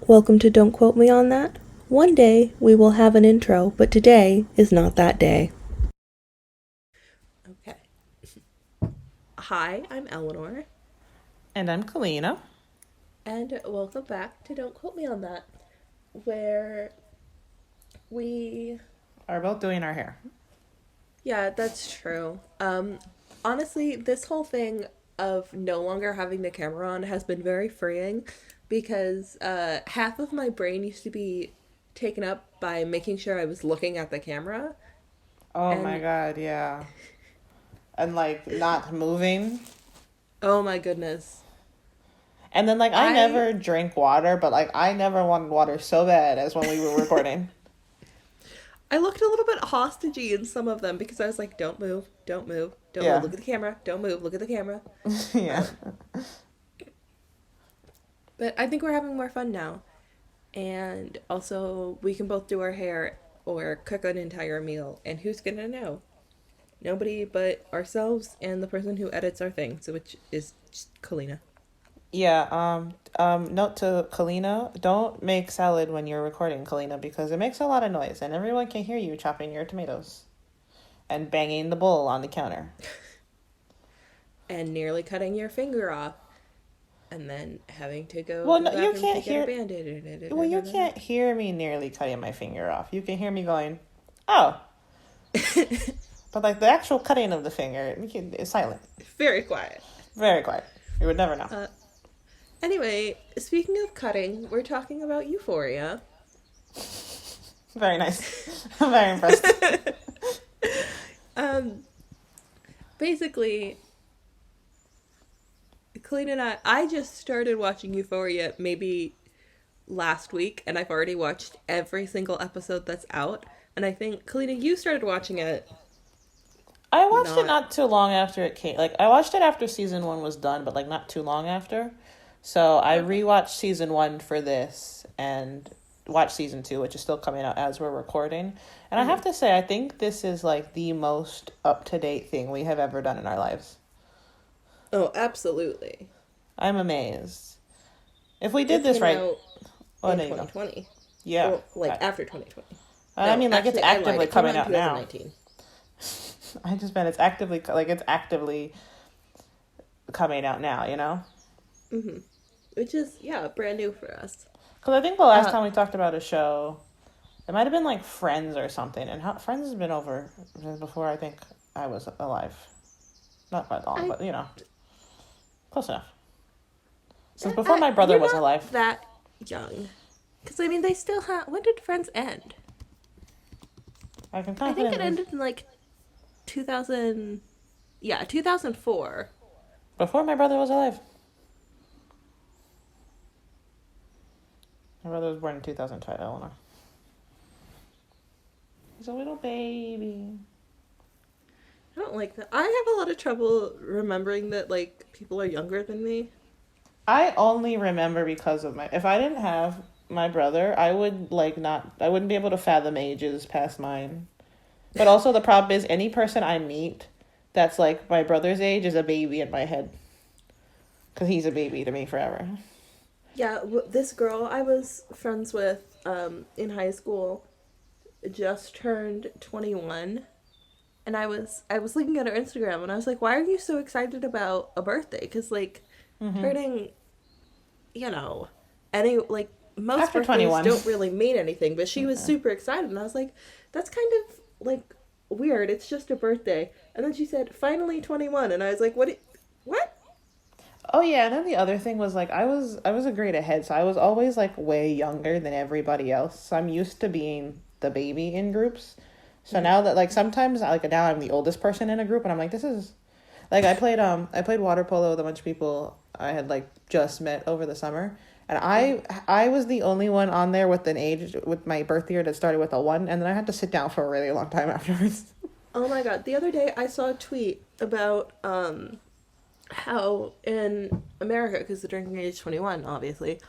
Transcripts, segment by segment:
Welcome to Don't Quote Me on That. One day we will have an intro, but today is not that day. Okay. Hi, I'm Elanor. And I'm Kalina. And welcome back to Don't Quote Me on That, where we. Are both doing our hair. Yeah, that's true. Honestly, this whole thing of no longer having the camera on has been very freeing because half of my brain used to be taken up by making sure I was looking at the camera. Oh my And god, yeah. And like not moving. oh my goodness. And then like I I never drink water, but like I never wanted water so bad as when we were recording. I looked a little bit hostagey in some of them because I was like, don't move, don't move, don't move, Yeah. look at the camera, don't move, look at the camera. Yeah. Um, but I think we're having more fun now. And also, we can both do our hair or cook an entire meal. And who's gonna know? Nobody but ourselves and the person who edits our things, which is just Kalina. Yeah, note to Kalina, don't make salad when you're recording, Kalina, because it makes a lot of noise and everyone can hear you chopping your tomatoes and banging the bowl on the counter. And nearly cutting your finger off. And then having to go Well, to the no, you bathroom to can't get a hear. Well, you band-aid. can't hear me nearly cutting my finger off. You can hear me going, oh. But like the actual cutting of the finger, it's silent. Very quiet. Very quiet. You would never know. Anyway, speaking of cutting, we're talking about Euphoria. Very nice. I'm very impressed. um, Basically, Colleen and I just started watching Euphoria maybe last week, and I've already watched every single episode that's out. And I think, Kalina, you started watching it I watched it not. not too long after it came. Like I watched it after season 1 was done, but like not too long after. So I Okay. rewatched season 1 for this and watched season 2, which is still coming out as we're recording. And I Mm-hmm. have to say, I think this is like the most up to date thing we have ever done in our lives. Oh, absolutely. I'm amazed. If we did It this came right, out oh in no, you know, 2020. yeah. Well, like after 2020. I No, mean, like it's actually, I lied. actively It came out coming in out now. 2019. I just meant it's actively coming out now, you know? Mm-hmm. Which is, yeah, brand new for us. Because I think the last Uh, time we talked about a show, it might have been like Friends or something. And Friends has been over before I think I was alive. Not quite long, I, but you know, close enough. Since before my brother you're was not alive. that young. Because, I mean, they still have. When did Friends end? I can I think it confidently. ended in like 2000. Yeah, 2004. Before my brother was alive. My brother was born in 2005, Eleanor. He's a little baby. I don't like that. I have a lot of trouble remembering that, like, people are younger than me. I only remember because of my. If I didn't have my brother, I would like not. I wouldn't be able to fathom ages past mine. But also the problem is any person I meet that's like my brother's age is a baby in my head because he's a baby to me forever. Yeah, this girl I was friends with in high school just turned 21. And I was looking at her Instagram and I was like, why are you so excited about a birthday? Because, like, Mm-hmm. turning, you know, any, like, most After birthdays 21. don't really mean anything, but she was Okay. super excited. And I was like, that's kind of, like, weird. It's just a birthday. And then she said, finally 21. And I was like, what? Oh yeah, and then the other thing was like I was a grade ahead, so I was always like way younger than everybody else. So I'm used to being the baby in groups. So Mm-hmm. now that like sometimes like now I'm the oldest person in a group and I'm like this is like I played water polo with a bunch of people I had like just met over the summer. And Mm-hmm. I was the only one on there with an age with my birth year that started with a 1 and then I had to sit down for a really long time afterwards. Oh my god. The other day I saw a tweet about, how in America, because the drinking age is 21, obviously,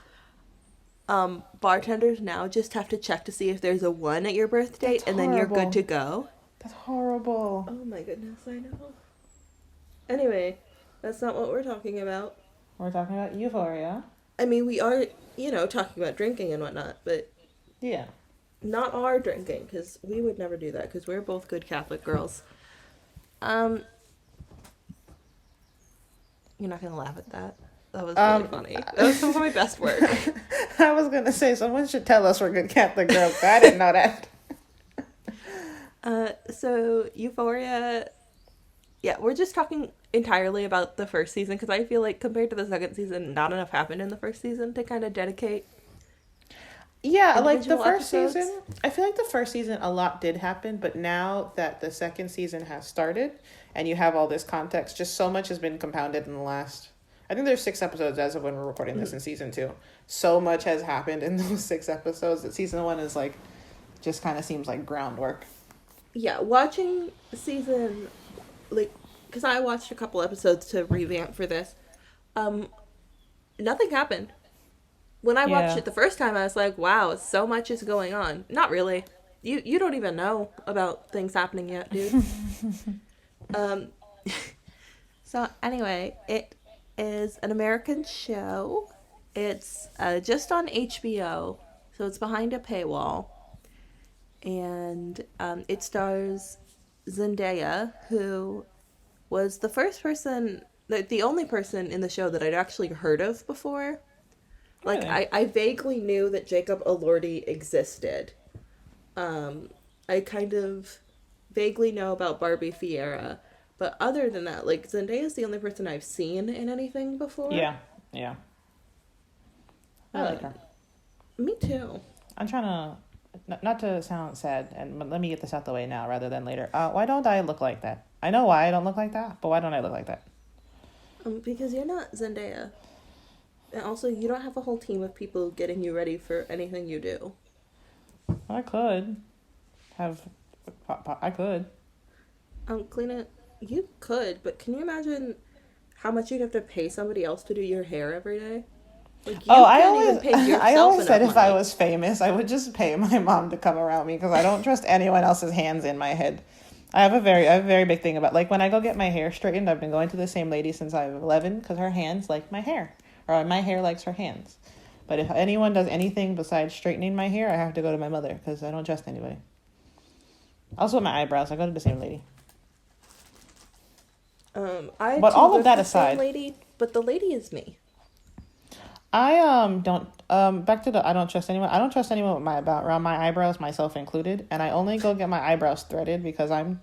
bartenders now just have to check to see if there's a 1 at your birth date That's and then you're good to horrible. go. That's horrible. Oh my goodness, I know. Anyway, that's not what we're talking about. We're talking about Euphoria. I mean, we are, talking about drinking and whatnot, but Yeah. not our drinking, because we would never do that, because we're both good Catholic girls. Um, you're not gonna laugh at that. That was really Um, funny. That was some of my best work. I was gonna say someone should tell us we're good Catholic girls. But I didn't know that. So Euphoria, yeah, we're just talking entirely about the first season because I feel like compared to the second season, not enough happened in the first season to kind of dedicate Yeah, like the individual first episodes. season, I feel like the first season a lot did happen, but now that the second season has started and you have all this context, just so much has been compounded in the last. I think there's 6 episodes as of when we're recording this in season 2. So much has happened in those 6 episodes that season 1 is like, just kind of seems like groundwork. Yeah, watching season, like, because I watched a couple episodes to revamp for this, um, nothing happened. When I watched Yeah. it the first time, I was like, wow, so much is going on. Not really. You don't even know about things happening yet, dude. um, so anyway, it is an American show. It's just on HBO, so it's behind a paywall. And it stars Zendaya, who was the first person, the only person in the show that I'd actually heard of before. Like, Really? I vaguely knew that Jacob Elordi existed. I kind of vaguely know about Barbie Fiera, but other than that, like, Zendaya is the only person I've seen in anything before. Yeah. Yeah. I Uh, like her. Me too. I'm trying to, not to sound sad, but let me get this out the way now rather than later. Why don't I look like that? I know why I don't look like that, but why don't I look like that? Because you're not Zendaya. And also, you don't have a whole team of people getting you ready for anything you do. I could have, I could. Kalina, you could, but can you imagine how much you'd have to pay somebody else to do your hair every day? Like, you I can't always, even pay yourself I always said enough if I money. was famous, I would just pay my mom to come around me because I don't trust anyone else's hands in my head. I have a very big thing about, like, when I go get my hair straightened, I've been going to the same lady since I was 11 because her hands like my hair, or my hair likes her hands. But if anyone does anything besides straightening my hair, I have to go to my mother because I don't trust anybody. Also with my eyebrows, I go to the same lady. I But too all go of to that the same aside, lady, but the lady is me. I don't back to the I don't trust anyone. I don't trust anyone with my about around my eyebrows, myself included, and I only go get my eyebrows threaded because I'm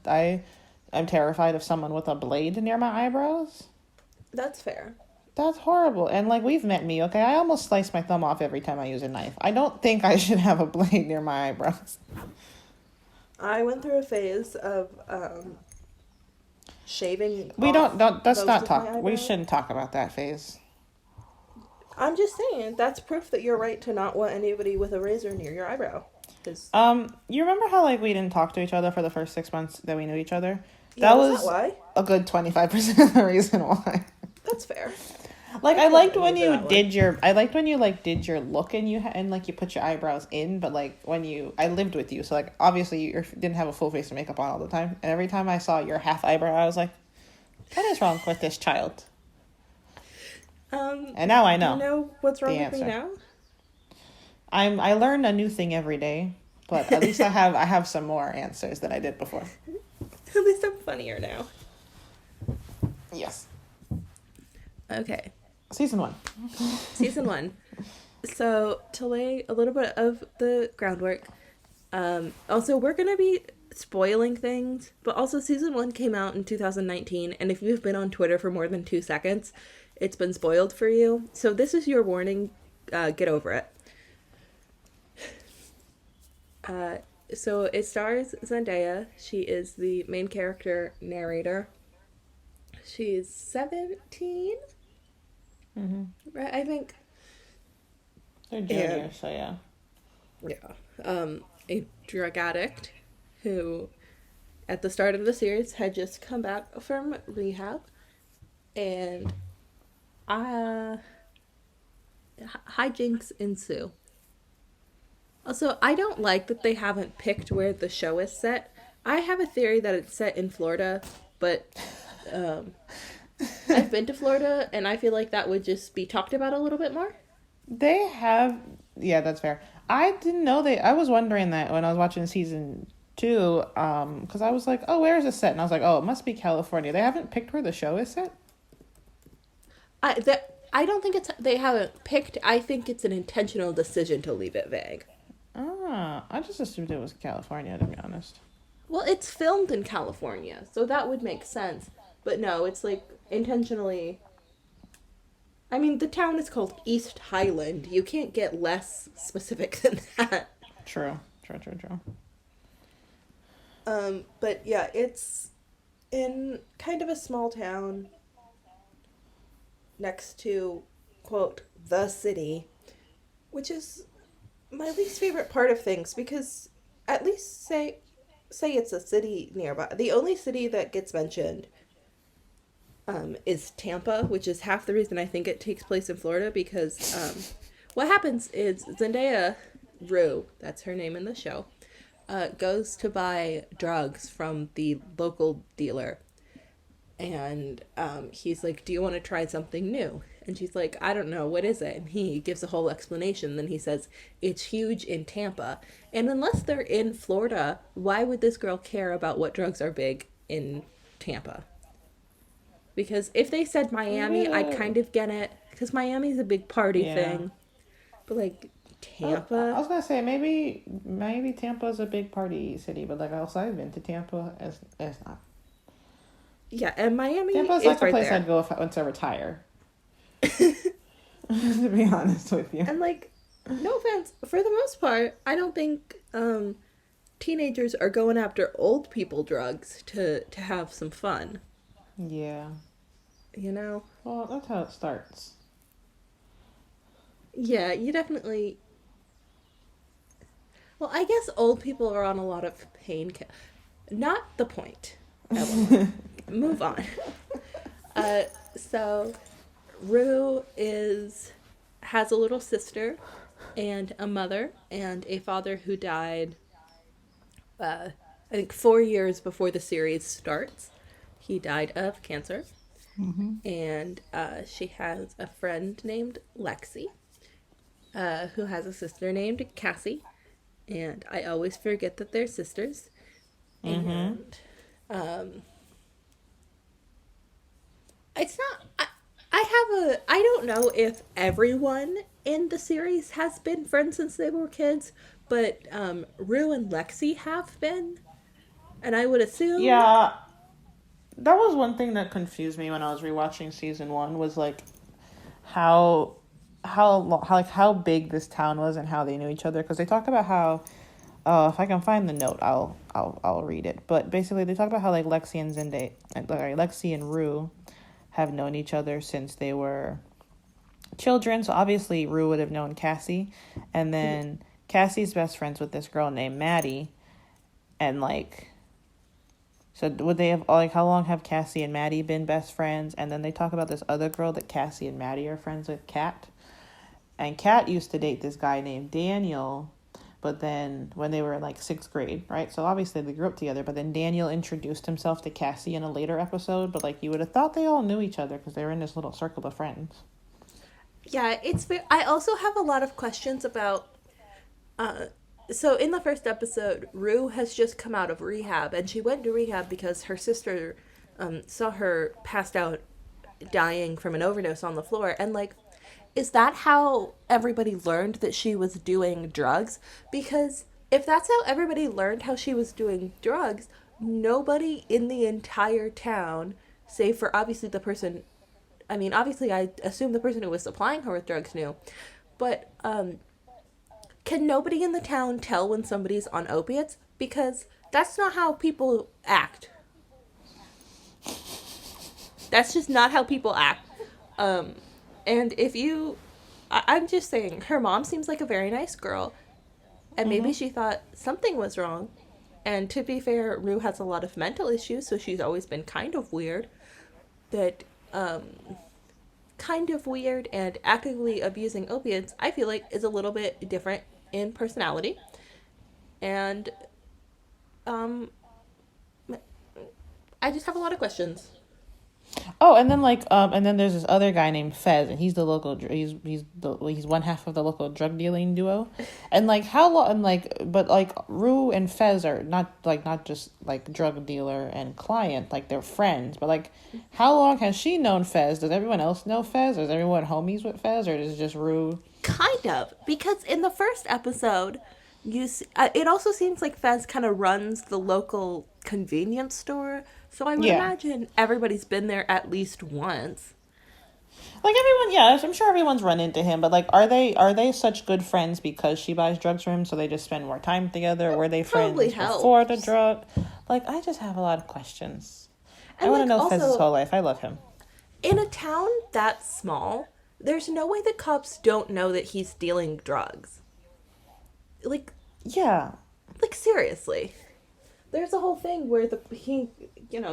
terrified of someone with a blade near my eyebrows. That's fair. That's horrible. And like we've met me, okay? I almost slice my thumb off every time I use a knife. I don't think I should have a blade near my eyebrows. I went through a phase of shaving We off don't let's most not of my talk. We eyebrows. shouldn't talk about that phase. I'm just saying, that's proof that you're right to not want anybody with a razor near your eyebrow. 'Cause, You remember how like we didn't talk to each other for the first 6 months that we knew each other? yeah, That was that was why? a good 25% of the reason why. That's fair. Like I I can liked blame when you for you that one. did your I liked when you like did your look and and like you put your eyebrows in, but like when I lived with you, so like obviously you didn't have a full face of makeup on all the time, and every time I saw your half eyebrow, I was like, what is wrong with this child? And now I Do you know know what's wrong the with me answer. now? I learn a new thing every day, but at least I have some more answers than I did before. At least I'm funnier now. Yes. Okay, Season 1. season 1. So to lay a little bit of the groundwork, also we're gonna be spoiling things, but also season 1 came out in 2019, and if you've been on Twitter for more than 2 seconds, it's been spoiled for you. So this is your warning. Get over it. So it stars Zendaya. She is the main character narrator. She's 17, Mm-hmm. right? I think. They're juniors, so yeah. Yeah. A drug addict who, at the start of the series, had just come back from rehab, and hijinks ensue. Also, I don't like that they haven't picked where the show is set. I have a theory that it's set in Florida, but I've been to Florida, and I feel like that would just be talked about a little bit more. They have, yeah, that's fair. I didn't know they. I was wondering that when I was watching season two, because I was like, oh, where is it set? And I was like, oh, it must be California. They haven't picked where the show is set. I don't think it's they haven't picked. I think it's an intentional decision to leave it vague. Ah, I just assumed it was California, to be honest. Well, it's filmed in California, so that would make sense. But no, it's like intentionally. I mean, the town is called East Highland. You can't get less specific than that. True, true, true, true. But yeah, it's in kind of a small town next to, quote, the city, which is my least favorite part of things because at least say it's a city nearby. The only city that gets mentioned is Tampa, which is half the reason I think it takes place in Florida because what happens is Zendaya Rue, that's her name in the show, goes to buy drugs from the local dealer. And he's like, "Do you want to try something new?" And she's like, "I don't know, what is it?" And he gives a whole explanation. Then he says, "It's huge in Tampa." And unless they're in Florida, why would this girl care about what drugs are big in Tampa? Because if they said Maybe Miami, I'd kind of get it. Because Miami's a big party yeah. thing. But like, I Tampa? was gonna say maybe Tampa's a big party city, but like also I've been to Tampa. It's not. Yeah, and Miami Tampa's is like a right place I'd there. go if I want to retire. To be honest with you. And like, no offense, for the most part, I don't think teenagers are going after old people drugs to have some fun. Yeah. You know? Well, that's how it starts. Yeah, you definitely. Well, I guess old people are on a lot of Not the point, Eleanor. Move on. Uh, so Rue is has a little sister and a mother and a father who died I think 4 years before the series starts. He died of cancer. And she has a friend named Lexi, who has a sister named Cassie. And I always forget that they're sisters. Mm-hmm. And it's not. I have a. I don't know if everyone in the series has been friends since they were kids, but Rue and Lexi have been. And I would assume. Yeah, that was one thing that confused me when I was rewatching season one. Was like how how big this town was and how they knew each other because they talk about how if I can find the note I'll read it, but basically they talk about how like Lexi and Rue have known each other since they were children. So obviously Rue would have known Cassie, and then Cassie's best friends with this girl named Maddie, and like so would they have like how long have Cassie and Maddie been best friends? And then they talk about this other girl that Cassie and Maddie are friends with, Kat. And Kat used to date this guy named Daniel, but then when they were in like sixth grade, right? So obviously they grew up together, but then Daniel introduced himself to Cassie in a later episode, but like you would have thought they all knew each other because they were in this little circle of friends. Yeah, it's. I also have a lot of questions about. Uh, so in the first episode, Rue has just come out of rehab, and she went to rehab because her sister saw her passed out, dying from an overdose on the floor, and like, is that how everybody learned that she was doing drugs? Because if that's how everybody learned how she was doing drugs, nobody in the entire town, save for obviously the person. I mean, obviously, I assume the person who was supplying her with drugs knew, but can nobody in the town tell when somebody's on opiates? Because that's not how people act. That's just not how people act. Um, and if you, I'm just saying, her mom seems like a very nice girl, and maybe Mm-hmm. she thought something was wrong. And to be fair, Rue has a lot of mental issues, so she's always been kind of weird. But kind of weird and actively abusing opiates, I feel like is a little bit different in personality. And um, I just have a lot of questions. Oh, and then and then there's this other guy named Fez, and he's the local. He's one half of the local drug dealing duo, and like how long? And like, but like Rue and Fez are not just like drug dealer and client, like they're friends. But like, how long has she known Fez? Does everyone else know Fez? Is everyone homies with Fez, or is it just Rue? Kind of, because in the first episode, it also seems like Fez kind of runs the local convenience store. So I would Yeah, imagine everybody's been there at least once. like everyone. Yeah, I'm sure everyone's run into him. But like, are they such good friends because she buys drugs for him, so they just spend more time together? Or were they Probably friends before the helps. drug? Like, I just have a lot of questions. I And want to like know Fez's also, whole life. I love him. in a town that small, there's no way the cops don't know that he's dealing drugs. Like Yeah. seriously. There's a whole thing where he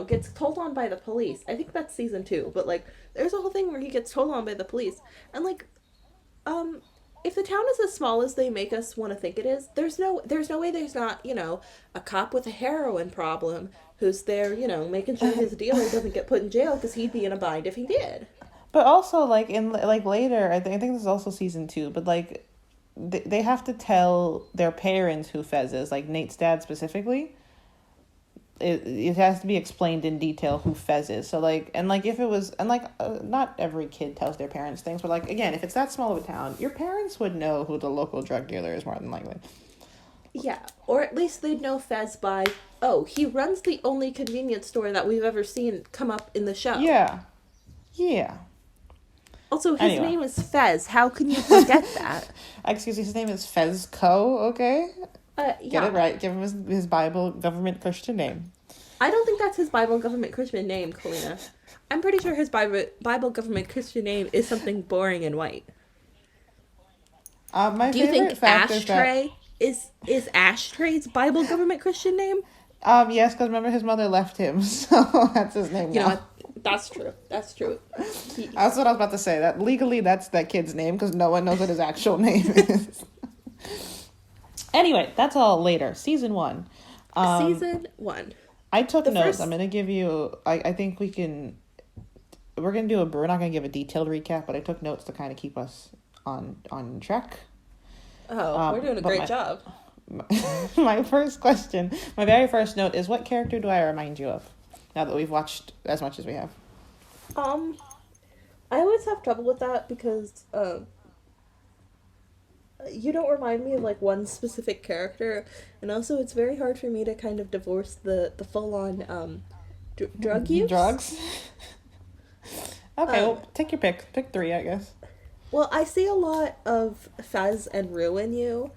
gets told on by the police. I think that's season 2, but like there's a whole thing where he gets told on by the police. And like um if the town is as small as they make us want to think it is, there's no way there's not, a cop with a heroin problem who's there, making sure his dealer doesn't get put in jail because he'd be in a bind if he did. But also, like in like later, I think this is also season 2. But like, they have to tell their parents who Fez is, like Nate's dad specifically. It has to be explained in detail who Fez is. So like, and like if it was, and like not every kid tells their parents things, but like again, if it's that small of a town, your parents would know who the local drug dealer is more than likely. Yeah, or at least they'd know Fez by, oh, he runs the only convenience store that we've ever seen come up in the show. Yeah, yeah. Also, his Anyway, name is Fez. How can you forget that? excuse me, his name is Fezco. Okay, get Yeah. it right. Give him his Bible government Christian name. I don't think that's his Bible government Christian name, Kalina. I'm pretty sure his Bible government Christian name is something boring and white. My Do you favorite think fact is that Ashtray is Ashtray's Bible government Christian name? yes, because remember his mother left him, so that's his name You know now. what? That's true. That's true. That's what I was about to say. That legally, that's that kid's name because no one knows what his actual name is. Anyway, that's all later. Season 1. Season 1. I took The notes. first. I'm gonna give you. I think we can. We're gonna do a. We're not gonna give a detailed recap, but I took notes to kind of keep us on track. Oh, we're doing a but great job. My first question, my very first note is, what character do I remind you of? Now that we've watched as much as we have. Um, I always have trouble with that because you don't remind me of like one specific character, and also it's very hard for me to kind of divorce the full on drug use. Drugs. Okay, Um, well, take your pick. Pick 3, I guess. Well, I see a lot of Fez and Rue in you.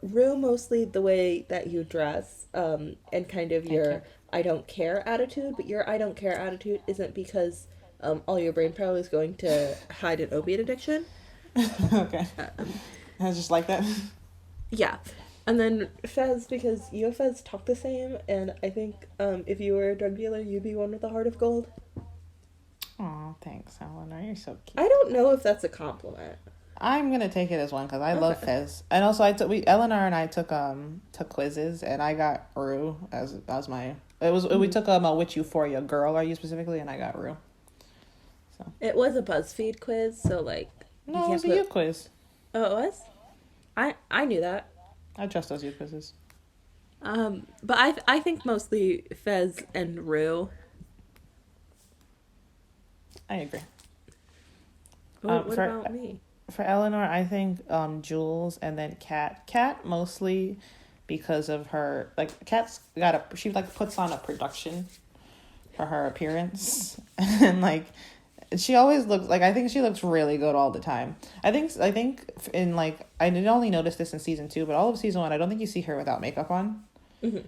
Rue mostly the way that you dress, and kind of Thank your you. I don't care attitude, but your I don't care attitude isn't because all your brain power is going to hide an opiate addiction. Okay, Um, I was just like that. yeah. And then Fez, because you and Fez talk the same, and I think if you were a drug dealer, you'd be one with a heart of gold. Oh, thanks, Eleanor. You're so cute. I don't know if that's a compliment. I'm gonna take it as one because I love Okay. Fez, and also Eleanor and I took quizzes, and I got Rue as my. We took a which Euphoria girl are you specifically, and I got Rue. So It was a BuzzFeed quiz, so like you no, it can't was a put. U quiz. Oh, it was. I knew that. I trust those U quizzes. But I think mostly Fez and Rue. I agree. What For about me? for Eleanor, I think Jules and then Kat. Kat mostly because of her she like puts on a production for her appearance and like she always looks like I think she looks really good all the time. I think in like I did only notice this in season 2, but all of season 1 I don't think you see her without makeup on. Hmm.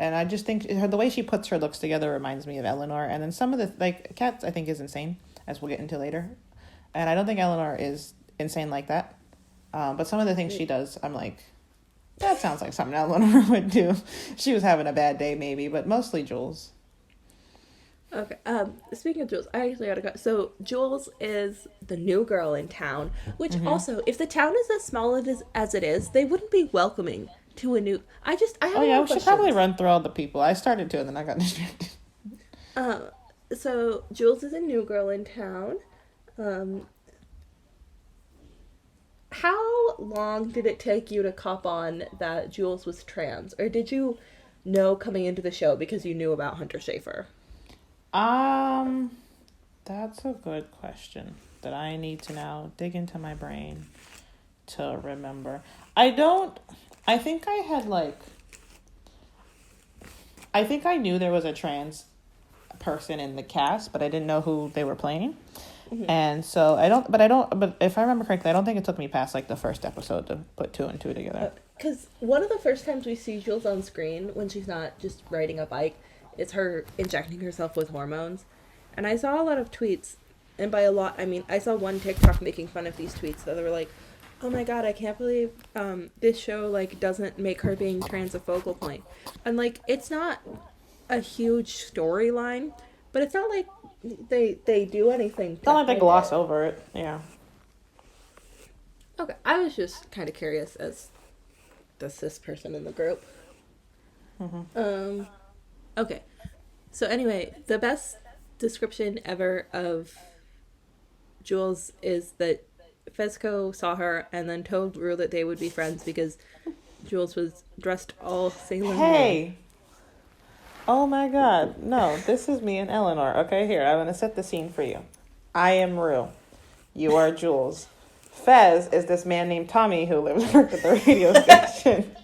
And I just think the way she puts her looks together reminds me of Eleanor. And then some of the like Kat I think is insane, as we'll get into later. And I don't think Eleanor is insane like that. But some of the things she does, I'm like, that sounds like something Eleanor would do. She was having a bad day, maybe, but mostly Jules. Okay. Speaking of Jules, I actually gotta go. So Jules is the new girl in town, which also, if the town is as small as it is, they wouldn't be welcoming to a new. I have Oh, a yeah, lot we of should probably questions. run through all the people. I started to, and then I got distracted. Uh, So Jules is a new girl in town. Um, how long did it take you to cop on that Jules was trans, or did you know coming into the show because you knew about Hunter Schafer? Um, that's a good question that I need to now dig into my brain to remember. I don't. I think I had like. I think I knew there was a trans person in the cast, but I didn't know who they were playing. Mm-hmm. And so I don't. But if I remember correctly, I don't think it took me past like the first episode to put two and two together. Because one of the first times we see Jules on screen when she's not just riding a bike is her injecting herself with hormones. And I saw a lot of tweets, and by a lot, I mean, I saw one TikTok making fun of these tweets that they were like, oh my god, I can't believe this show, like, doesn't make her being trans a focal point. And, like, it's not a huge storyline, but it's not like they do anything. It's not like they gloss over it. Yeah. Okay, I was just kind of curious as the cis person in the group. Mm-hmm. Okay. So anyway, the best description ever of Jules is that Fezco saw her and then told Rue that they would be friends because Jules was dressed all Sailor Moon. Hey! Oh my god. No, this is me and Elanor. Okay, here, I'm going to set the scene for you. I am Rue. You are Jules. Fez is this man named Tommy who lives worked at the radio station.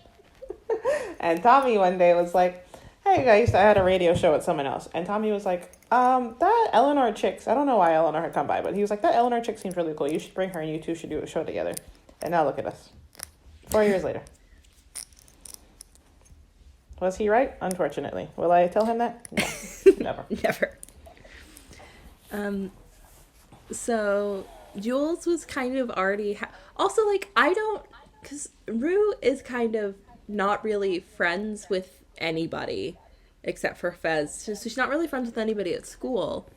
And Tommy one day was like, hey guys, I had a radio show with someone else. And Tommy was like, that Elanor chick, I don't know why Elanor had come by, but he was like, that Elanor chick seems really cool. You should bring her and you two should do a show together. And now look at us. 4 years later. Was he right? Unfortunately. Will I tell him that? No. Never. Never. So Jules was kind of already also, like, I don't, because Rue is kind of not really friends with anybody except for Fez. So she's not really friends with anybody at school.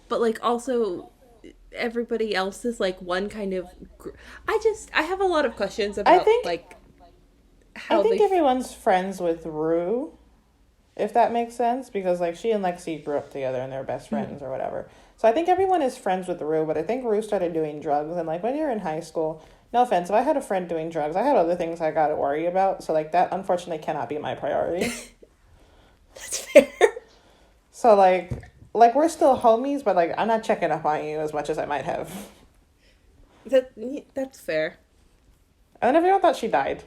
But, like, also everybody else is, like, one kind of I have a lot of questions about, like, how I think everyone's friends with Rue, if that makes sense, because, like, she and Lexi grew up together and they're best friends or whatever. So I think everyone is friends with Rue, but I think Rue started doing drugs, and, like, when you're in high school, no offense, if I had a friend doing drugs, I had other things I got to worry about, so, like, that unfortunately cannot be my priority. That's fair. So, like, we're still homies, but, like, I'm not checking up on you as much as I might have. That's fair. And then everyone thought she died.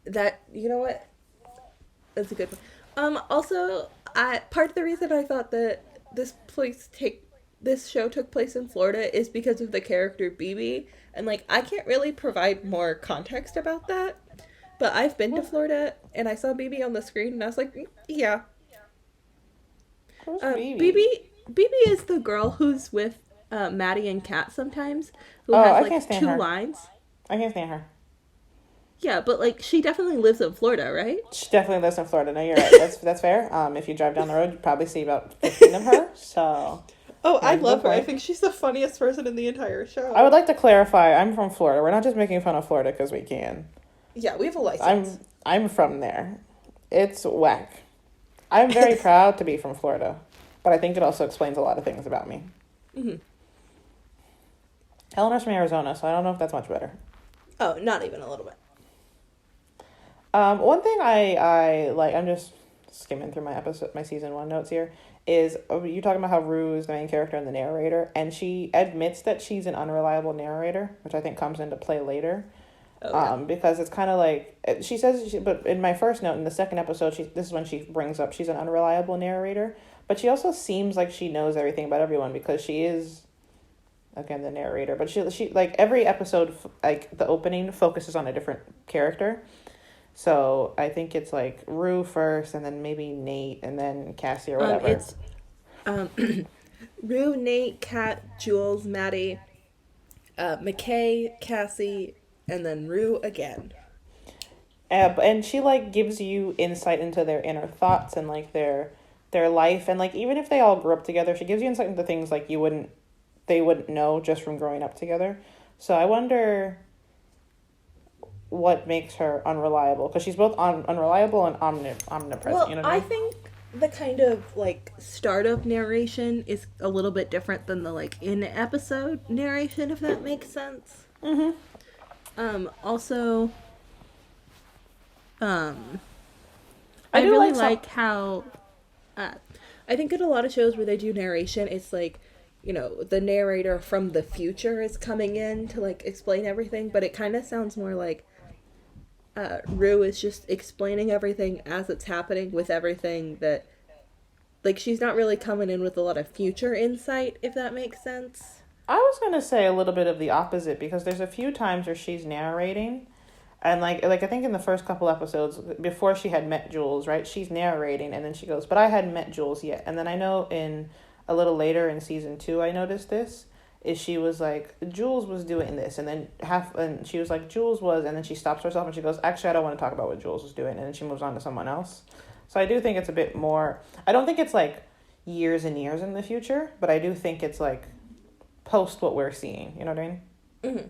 That, you know what? That's a good one. Also, part of the reason I thought that this show took place in Florida is because of the character BB, and, like, I can't really provide more context about that, but I've been to Florida and I saw BB on the screen and I was like, yeah. Who's BB? BB is the girl who's with Maddie and Kat sometimes, who I has, can't like, stand two her. lines. I can't stand her. Yeah, but, like, she definitely lives in Florida, right? She definitely lives in Florida. No, you're right. That's fair. If you drive down the road, you probably see about 15 of her. So. Oh, yeah, I love her. point. I think she's the funniest person in the entire show. I would like to clarify. I'm from Florida. We're not just making fun of Florida because we can. Yeah, we have a license. I'm from there. It's whack. I'm very proud to be from Florida, but I think it also explains a lot of things about me. Mm-hmm. Eleanor's from Arizona, so I don't know if that's much better. Oh, not even a little bit. One thing I like, I'm just skimming through my season 1 notes here, is you talking about how Rue is the main character and the narrator, and she admits that she's an unreliable narrator, which I think comes into play later. Okay. Because it's kind of like, she says, but in my first note, in the second episode, this is when she brings up she's an unreliable narrator, but she also seems like she knows everything about everyone because she is, again, the narrator, but she like, every episode, like, the opening focuses on a different character. So I think it's like Rue first, and then maybe Nate, and then Cassie or whatever. It's Rue, Nate, Kat, Jules, Maddie, McKay, Cassie, and then Rue again. And she, like, gives you insight into their inner thoughts and, like, their life, and, like, even if they all grew up together, she gives you insight into things like they wouldn't know just from growing up together. So I wonder what makes her unreliable, because she's both unreliable and omnipresent. Well, you know what I mean? think the kind of like startup narration is a little bit different than the like in episode narration, if that makes sense. Mm-hmm. Also, um, I I do really like some. like how, uh, I think in a lot of shows where they do narration, it's like, the narrator from the future is coming in to like explain everything, but it kind of sounds more like Rue is just explaining everything as it's happening with everything that, like, she's not really coming in with a lot of future insight, if that makes sense. I was gonna say a little bit of the opposite because there's a few times where she's narrating, and like I think in the first couple episodes before she had met Jules, right? She's narrating, and then she goes, "But I hadn't met Jules yet." And then I know in a little later in season 2, I noticed this. Is she was like Jules was doing this, and then and she was like Jules was, and then she stops herself and she goes, "Actually, I don't want to talk about what Jules was doing," and then she moves on to someone else. So I do think it's a bit more. I don't think it's like years and years in the future, but I do think it's like post what we're seeing. You know what I mean? Mm-hmm.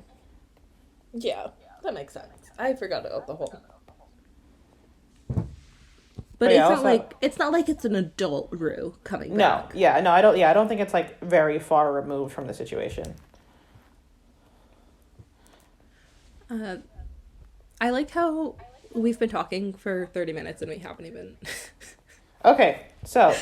Yeah, that makes sense. I forgot about the whole. But But yeah, it's not like it's an adult Rue coming no, back. yeah, no, I don't. Yeah, I don't think it's like very far removed from the situation. Uh, I like how we've been talking for 30 minutes and we haven't even. Okay, so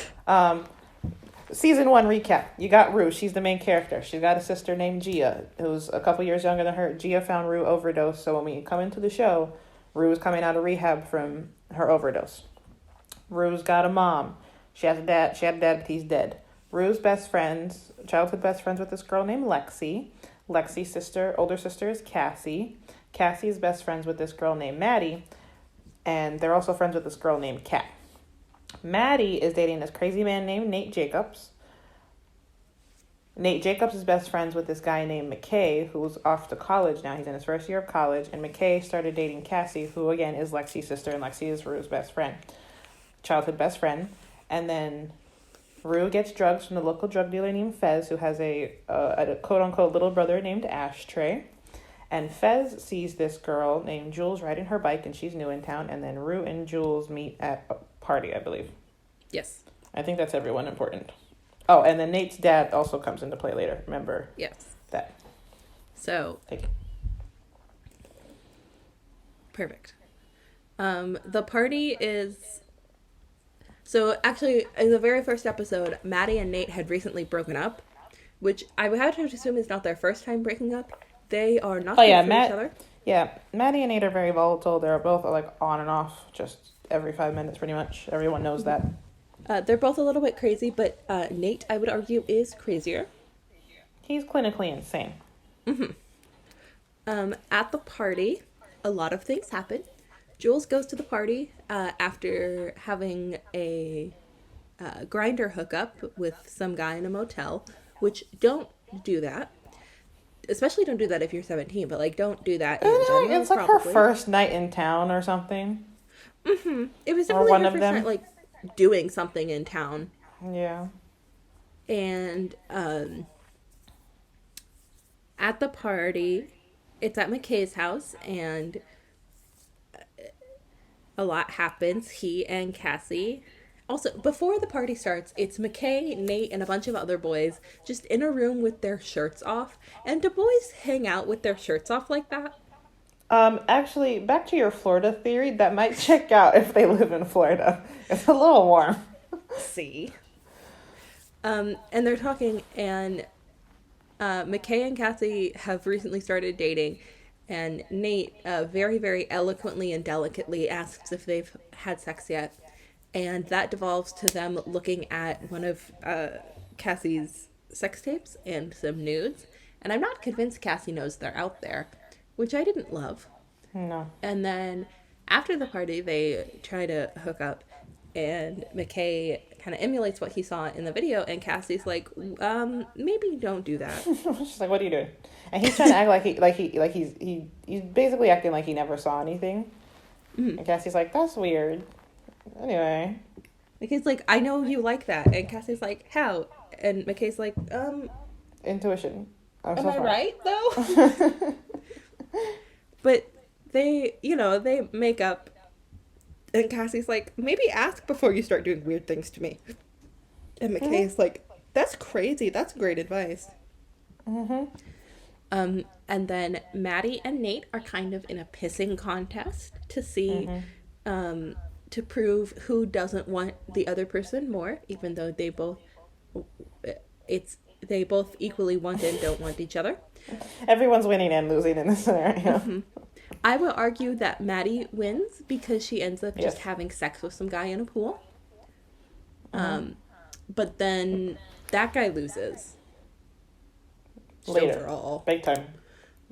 season 1 recap. You got Rue. She's the main character. She's got a sister named Gia, who's a couple years younger than her. Gia found Rue overdose. So when we come into the show, Rue is coming out of rehab from her overdose. Rue's got a mom. She has a dad. She had a dad, but he's dead. Rue's childhood best friends with this girl named Lexi. Lexi's older sister is Cassie. Cassie's best friends with this girl named Maddie. And they're also friends with this girl named Kat. Maddie is dating this crazy man named Nate Jacobs. Nate Jacobs is best friends with this guy named McKay, who's off to college now. He's in his first year of college. And McKay started dating Cassie, who, again, is Lexi's sister. And Lexi is Rue's best friend. Childhood best friend. And then Rue gets drugs from the local drug dealer named Fez, who has a quote-unquote little brother named Ashtray. And Fez sees this girl named Jules riding her bike, and she's new in town. And then Rue and Jules meet at a party, I believe. Yes. I think that's everyone important. Oh, and then Nate's dad also comes into play later. Remember Yes. that. So. Thank you. Perfect. The party is. So actually, in the very first episode, Maddie and Nate had recently broken up, which I would have to assume is not their first time breaking up. They are not good for each other. Yeah, Maddie and Nate are very volatile. They're both like on and off, just every 5 minutes, pretty much. Everyone knows that. They're both a little bit crazy, but Nate, I would argue, is crazier. He's clinically insane. Mm-hmm. At the party, a lot of things happen. Jules goes to the party after having a grinder hookup with some guy in a motel, which don't do that. Especially don't do that if you're 17, but like don't do that in general. It's like probably. her first night in town or something. Mm-hmm. It was definitely her first night, like doing something in town. Yeah. And at the party, it's at McKay's house, and a lot happens. He and Cassie. Also, before the party starts, it's McKay, Nate, and a bunch of other boys just in a room with their shirts off. And do boys hang out with their shirts off like that? Actually, back to your Florida theory, that might check out if they live in Florida. It's a little warm. See. And they're talking, and McKay and Cassie have recently started dating. And Nate very, very eloquently and delicately asks if they've had sex yet. And that devolves to them looking at one of Cassie's sex tapes and some nudes. And I'm not convinced Cassie knows they're out there, which I didn't love. No. And then after the party, they try to hook up. And McKay kind of emulates what he saw in the video. And Cassie's like, maybe don't do that. She's like, what are you doing? And he's trying to act he's basically acting like he never saw anything. Mm-hmm. And Cassie's like, that's weird. Anyway. McKay's like, I know you like that. And Cassie's like, how? And McKay's like, intuition. Am I right, though? But they make up. And Cassie's like, maybe ask before you start doing weird things to me. And McKay's like, that's crazy. That's great advice. Mm-hmm. And then Maddie and Nate are kind of in a pissing contest to see, to prove who doesn't want the other person more, even though they both equally want and don't want each other. Everyone's winning and losing in this scenario. I will argue that Maddie wins because she ends up just Yes. having sex with some guy in a pool. But then that guy loses. Later. Overall. Big time.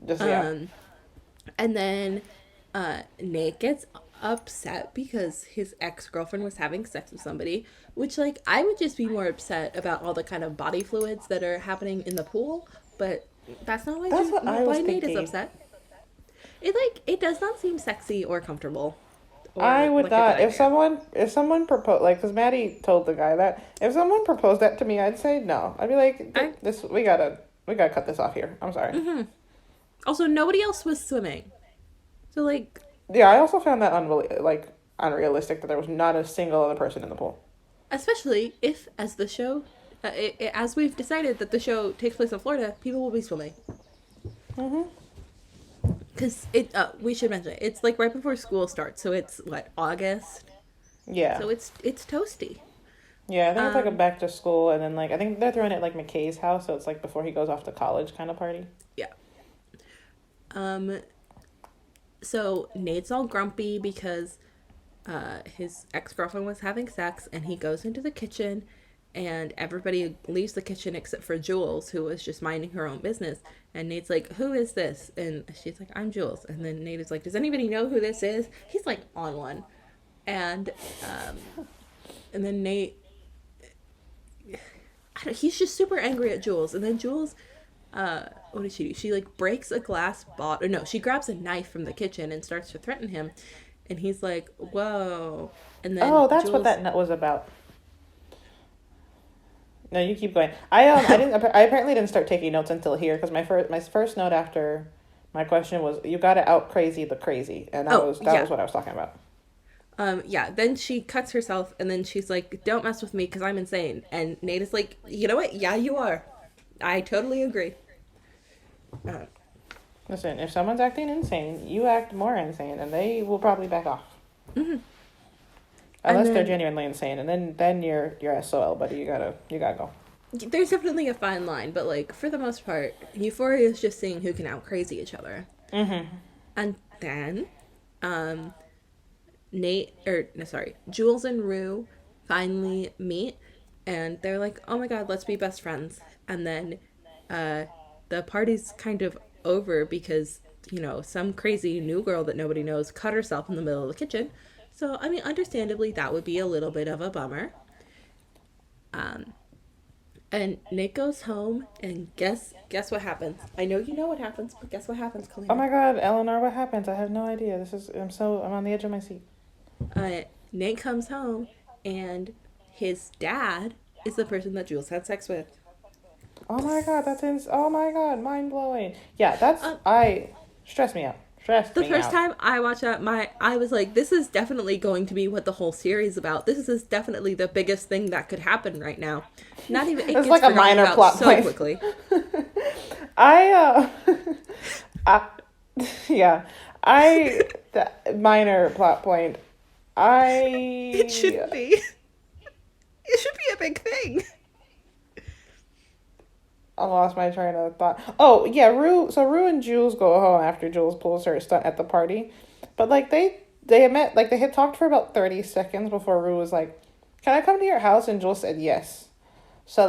Just, yeah. And then Nate gets upset because his ex-girlfriend was having sex with somebody, which, like, I would just be more upset about all the kind of body fluids that are happening in the pool, but that's not why, why Nate is upset. It does not seem sexy or comfortable. Or I would like a not. good If someone proposed, like, because Maddie told the guy that, if someone proposed that to me, I'd say no. I'd be like, we gotta cut this off here. I'm sorry. Mm-hmm. Also, nobody else was swimming. So, like... Yeah, I also found that unrealistic that there was not a single other person in the pool. Especially if, as the show... as we've decided that the show takes place in Florida, people will be swimming. Mm-hmm. Because we should mention it. It's like right before school starts, so it's what, August? Yeah. So it's toasty. Yeah, I think it's like a back to school, and then I think they're throwing it like McKay's house, so it's like before he goes off to college kind of party. Yeah. So Nate's all grumpy because his ex-girlfriend was having sex, and he goes into the kitchen, and everybody leaves the kitchen except for Jules, who was just minding her own business. And Nate's like, who is this? And she's like, I'm Jules. And then Nate is like, does anybody know who this is? He's like on one. And then Nate, he's just super angry at Jules. And then Jules, what does she do? She like breaks a glass bottle. No, she grabs a knife from the kitchen and starts to threaten him. And he's like, whoa. And then that's Jules, what that nut was about. No, you keep going. I apparently didn't start taking notes until here because my first note after my question was, you gotta out crazy the crazy, and that was what I was talking about. Then she cuts herself, and then she's like, don't mess with me because I'm insane. And Nate is like, you know what? Yeah, you are. I totally agree. Listen, if someone's acting insane, you act more insane, and they will probably back off. Mm-hmm. Unless they're genuinely insane, and then you're SOL, buddy. You gotta go. There's definitely a fine line, but like for the most part, Euphoria is just seeing who can out crazy each other. Mm-hmm. And then, Jules and Rue finally meet, and they're like, "Oh my God, let's be best friends." And then, the party's kind of over because some crazy new girl that nobody knows cut herself in the middle of the kitchen. So, I mean, understandably, that would be a little bit of a bummer. And Nick goes home, and guess what happens? I know you know what happens, but guess what happens, Kalina? Oh my God, Elanor, what happens? I have no idea. I'm on the edge of my seat. Nick comes home, and his dad is the person that Jules had sex with. Oh my God, oh my God, mind blowing. Yeah, stress me out. The first time I watched that, I was like, this is definitely going to be what the whole series is about. This is definitely the biggest thing that could happen right now. Not even, it it's gets like a minor plot so point. Quickly. That minor plot point. It shouldn't be. It should be a big thing. I lost my train of thought. Oh, yeah, Rue and Jules go home after Jules pulls her stunt at the party. But, they met, they had talked for about 30 seconds before Rue was like, can I come to your house? And Jules said yes. So,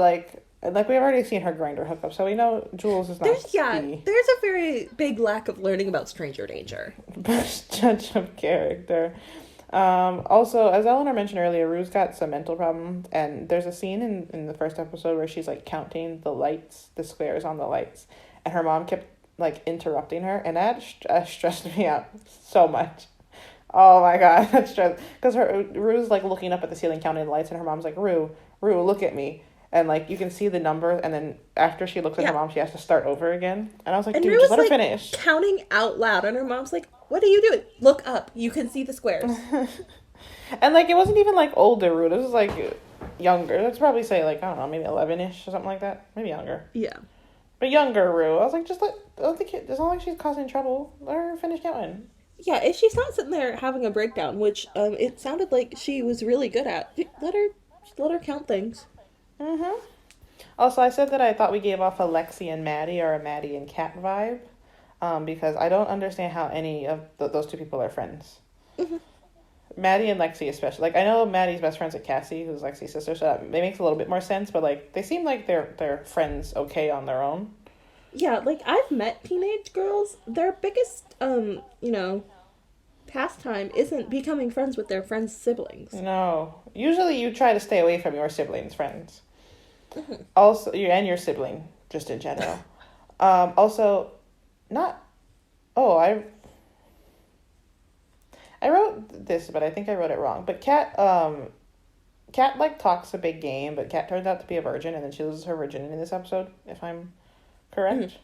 we've already seen her grinder hookup, so we know Jules is not there's a very big lack of learning about stranger danger. Best judge of character. Also, as Eleanor mentioned earlier, Rue's got some mental problems, and there's a scene in the first episode where she's counting the squares on the lights, and her mom kept interrupting her, and that stressed me out so much. Oh my God, that stressed, because Rue's looking up at the ceiling counting the lights, and her mom's like, Rue, look at me. And you can see the number, and then after she looks at her mom, she has to start over again. And I was like, dude, just let her finish. Counting out loud, and her mom's like, what are you doing? Look up. You can see the squares. And like it wasn't even like older Rue. This was like younger. Let's probably say like I don't know, maybe 11ish or something like that. Maybe younger. Yeah. But younger Rue. I was like, just let the kid. It's not like she's causing trouble. Let her finish counting. Yeah, if she's not sitting there having a breakdown, which it sounded like she was really good at, let her count things. Mm-hmm. Also, I said that I thought we gave off a Lexi and Maddie or a Maddie and Kat vibe, because I don't understand how any of those two people are friends. Hmm. Maddie and Lexi especially. Like, I know Maddie's best friend's with Cassie, who's Lexi's sister, so that makes a little bit more sense, but, like, they seem like they're friends okay on their own. Yeah, like I've met teenage girls. Their biggest, pastime isn't becoming friends with their friends' siblings. No. Usually you try to stay away from your siblings' friends. Hmm. Also, and your sibling, just in general. Also, not... Oh, I wrote this, but I think I wrote it wrong. But Kat like talks a big game, but Kat turns out to be a virgin, and then she loses her virginity in this episode, if I'm correct. Mm-hmm.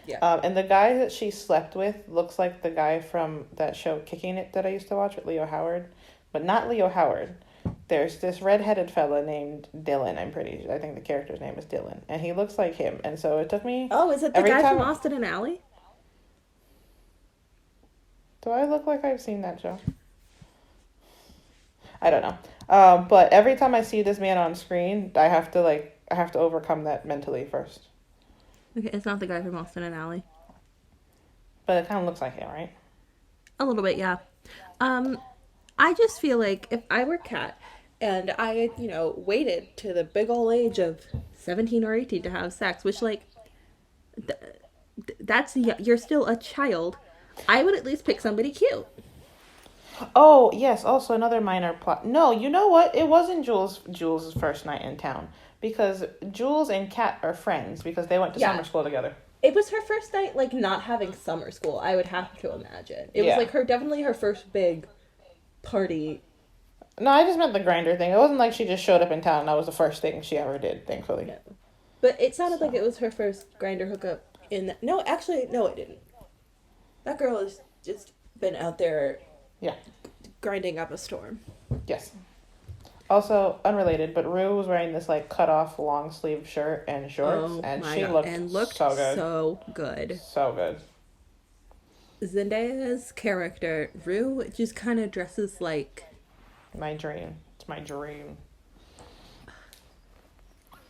Yeah. And the guy that she slept with looks like the guy from that show Kicking It that I used to watch with Leo Howard, but not Leo Howard. There's this redheaded fella named Dylan. I think the character's name is Dylan, and he looks like him. And so it took me. Oh, is it the guy from Austin and Ally? Do I look like I've seen that show? I don't know. But every time I see this man on screen, I have to overcome that mentally first. Okay, it's not the guy from Austin and Ally. But it kind of looks like him, right? A little bit, yeah. I just feel like if I were Kat and I had, waited to the big old age of 17 or 18 to have sex, which, like, you're still a child, I would at least pick somebody cute. Oh, yes, also another minor plot. No, you know what? It wasn't Jules' first night in town. Because Jules and Kat are friends because they went to summer school together. It was her first night, like, not having summer school, I would have to imagine. It was, like, definitely her first big party. No, I just meant the grinder thing. It wasn't like she just showed up in town and that was the first thing she ever did, thankfully. No. But it sounded like it was her first grinder hookup in that. No, actually, no, it didn't. That girl has just been out there grinding up a storm. Yes. Also, unrelated, but Rue was wearing this, like, cut-off long-sleeve shirt and shorts, and she looked so good. So good. So good. Zendaya's character, Rue, just kind of dresses like... My dream. It's my dream.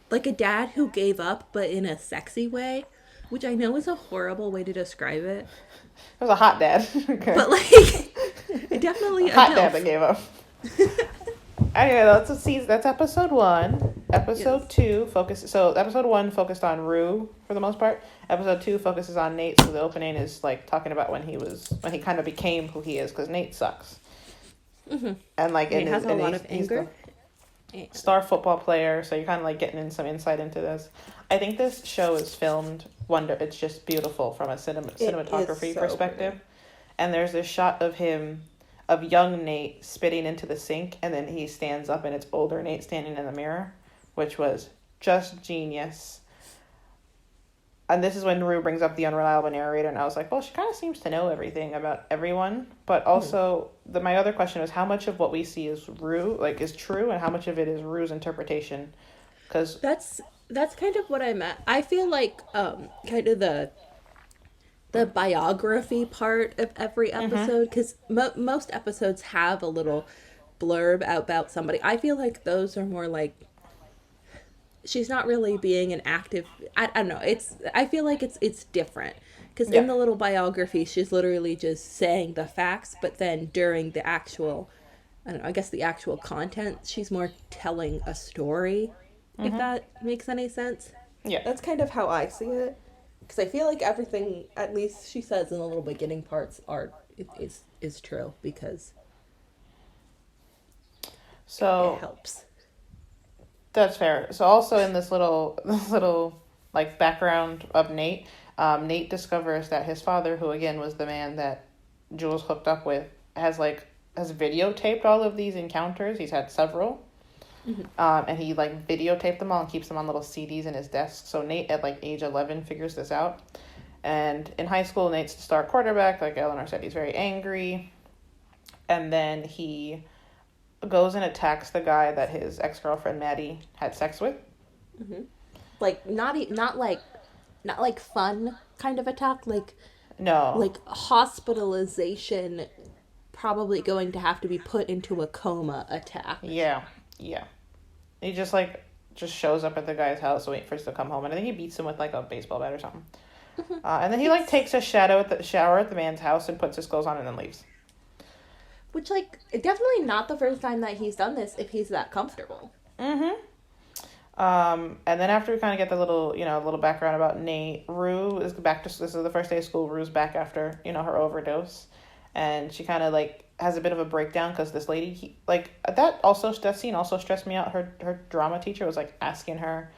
Like a dad who gave up, but in a sexy way, which I know is a horrible way to describe it. It was a hot dad. Okay. But, like, definitely a hot MILF. dad that gave up. Anyway, that's episode 1. Episode 2 episode 1 focused on Rue for the most part. Episode 2 focuses on Nate, so the opening is like talking about when he kind of became who he is, because Nate sucks. Mm-hmm. And like Nate has a lot of anger. Star football player, so you're kind of like getting in some insight into this. I think this show is filmed it's just beautiful from a cinematography perspective. Pretty. And there's this shot of young Nate spitting into the sink, and then he stands up and it's older Nate standing in the mirror, which was just genius. And this is when Rue brings up the unreliable narrator, and I was like, well, she kind of seems to know everything about everyone. But also, my other question was how much of what we see is is true, and how much of it is Rue's interpretation? Because that's kind of what I meant. I feel like kind of the biography part of every episode, because most episodes have a little blurb about somebody. I feel like those are more like she's not really being an active. I don't know. I feel like it's different because in the little biography, she's literally just saying the facts, but then during the actual, I don't know, I guess the actual content, she's more telling a story. If that makes any sense. Yeah, that's kind of how I see it. Because I feel like everything, at least she says in the little beginning parts, is true because it helps. That's fair. So also in this little like background of Nate, Nate discovers that his father, who again was the man that Jules hooked up with, has videotaped all of these encounters. He's had several. Mm-hmm. And he like videotaped them all and keeps them on little CDs in his desk. So Nate at like age 11 figures this out. And in high school, Nate's the star quarterback. Like Elanor said, he's very angry. And then he goes and attacks the guy that his ex-girlfriend Maddie had sex with. Mm-hmm. Like not like fun kind of attack, No. like hospitalization, probably going to have to be put into a coma attack. Yeah. Yeah. He just shows up at the guy's house waiting for us to come home, and I think he beats him with like a baseball bat or something. And then he like takes a shower at the man's house and puts his clothes on and then leaves. Which, like, definitely not the first time that he's done this if he's that comfortable. Mm-hmm. And then after we kind of get the little background about Nate, Rue is back to, this is the first day of school. Rue's back after, her overdose. And she kind of like has a bit of a breakdown because this lady, that scene also stressed me out. Her drama teacher was like asking her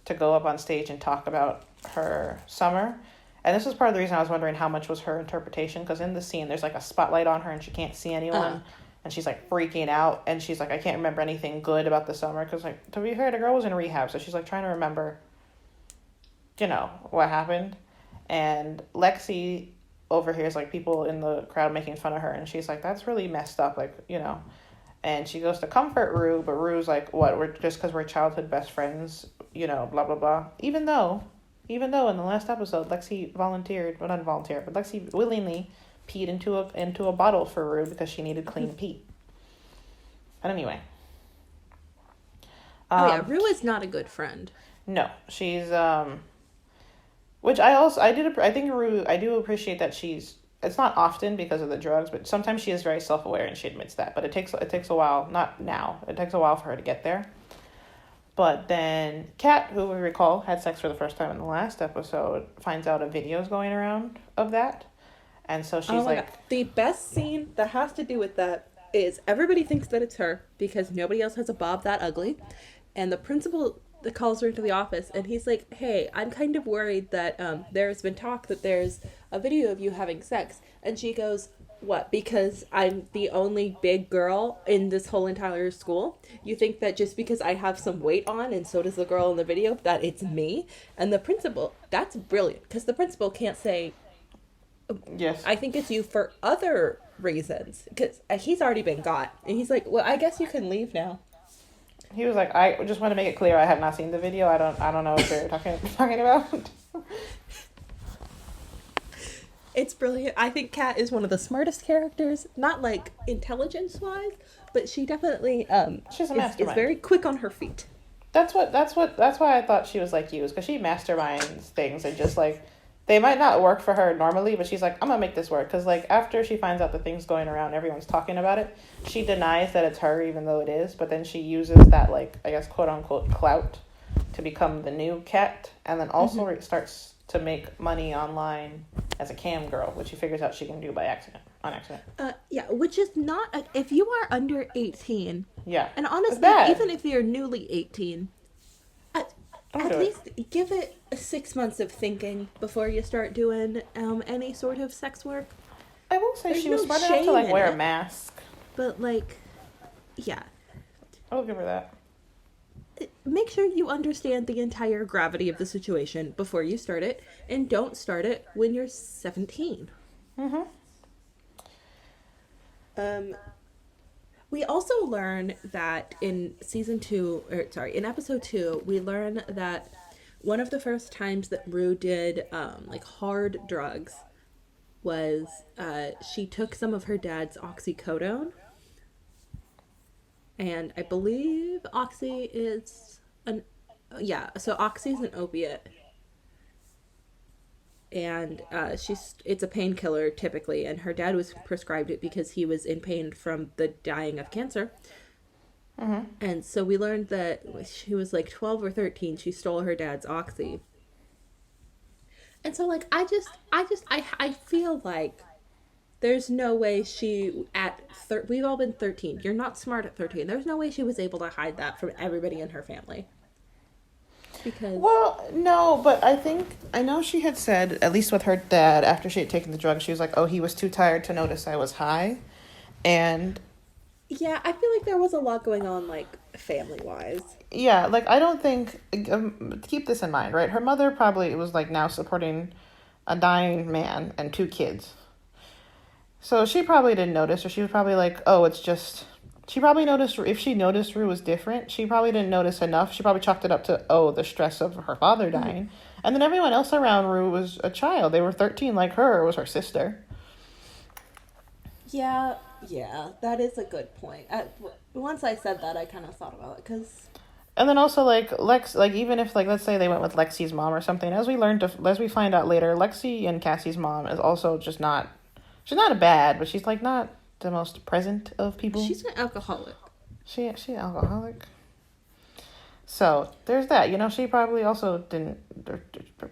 to go up on stage and talk about her summer. And this was part of the reason I was wondering how much was her interpretation, because in the scene there's like a spotlight on her and she can't see anyone. And she's like freaking out, and she's like, I can't remember anything good about the summer, because like, to be fair, the girl was in rehab, so she's like trying to remember what happened. And Lexi overhears like people in the crowd making fun of her, and she's like, that's really messed up, and she goes to comfort Rue, but Rue's like, what, we're just because we're childhood best friends, blah blah blah. Even though in the last episode Lexi Lexi willingly peed into a bottle for Rue because she needed clean pee. But anyway. Rue is not a good friend. No, she's which I think Rue, I do appreciate that it's not often because of the drugs, but sometimes she is very self-aware and she admits that. But it takes a while, not now. It takes a while for her to get there. But then Kat, who we recall had sex for the first time in the last episode, finds out a video's going around of that. And so she's like... God. The best scene that has to do with that is everybody thinks that it's her because nobody else has a bob that ugly. And the principal that calls her into the office and he's like, hey, I'm kind of worried that there's been talk that there's a video of you having sex. And she goes, what, because I'm the only big girl in this whole entire school? You think that just because I have some weight on and so does the girl in the video, that it's me? And the principal, that's brilliant, because the principal can't say... Yes. I think it's you for other reasons, because he's already been got. And he's like, well, I guess you can leave now. He was like, I just want to make it clear I have not seen the video. I don't know what they're talking about. It's brilliant. I think Kat is one of the smartest characters, not like intelligence-wise, but she definitely she's a mastermind. Is very quick on her feet. That's why I thought she was like you, is because she masterminds things and just like, they might not work for her normally, but she's like, I'm gonna make this work. Because like after she finds out the thing's going around, everyone's talking about it, she denies that it's her even though it is, but then she uses that, like, I guess quote unquote clout to become the new Kat, and then also starts to make money online as a cam girl, which she figures out she can do on accident. Which is not if you are under 18. Yeah. And honestly, even if you're newly 18, at least give it 6 months of thinking before you start doing any sort of sex work. I will say she was smart enough to like wear a mask. But like, yeah. I'll give her that. Make sure you understand the entire gravity of the situation before you start it, and don't start it when you're 17. Mm-hmm. We also learn that in in episode 2, we learn that one of the first times that Rue did like hard drugs was she took some of her dad's oxycodone. And I believe oxy is oxy is an opiate. And it's a painkiller typically, and her dad was prescribed it because he was in pain from the dying of cancer. Mm-hmm. And so we learned that she was like 12 or 13, she stole her dad's oxy. And so like I feel like there's no way we've all been 13. You're not smart at 13. There's no way she was able to hide that from everybody in her family. Because... Well, no, but I know she had said, at least with her dad, after she had taken the drugs, she was like, oh, he was too tired to notice I was high. And... Yeah, I feel like there was a lot going on, like, family-wise. Yeah, like, I don't think... keep this in mind, right? Her mother probably was, like, now supporting a dying man and 2 kids. So she probably didn't notice, or she was probably like, oh, it's just She probably noticed, if she noticed Rue was different, she probably didn't notice enough. She probably chalked it up to, oh, the stress of her father dying. And then everyone else around Rue was a child. They were 13 like her. It was her sister. Yeah, yeah, that is a good point. Once I said that, I kind of thought about it because And then also, like, even if, like, let's say they went with Lexi's mom or something, as we find out later, Lexi and Cassie's mom is also just not, she's not a bad, but she's, like, not the most present of people. she's an alcoholic. She an alcoholic. So there's that. You know, she probably also didn't.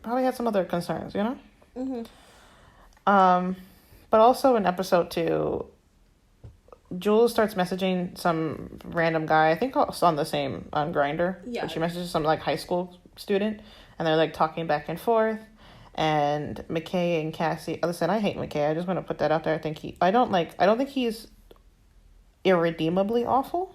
Probably had some other concerns. You know. Mm-hmm. But also in episode 2, Jules starts messaging some random guy. I think also on the same on Grindr. Yeah. But she messages some like high school student, and they're like talking back and forth. And McKay and Cassie. Listen, I hate McKay. I just want to put that out there. I don't think he's irredeemably awful,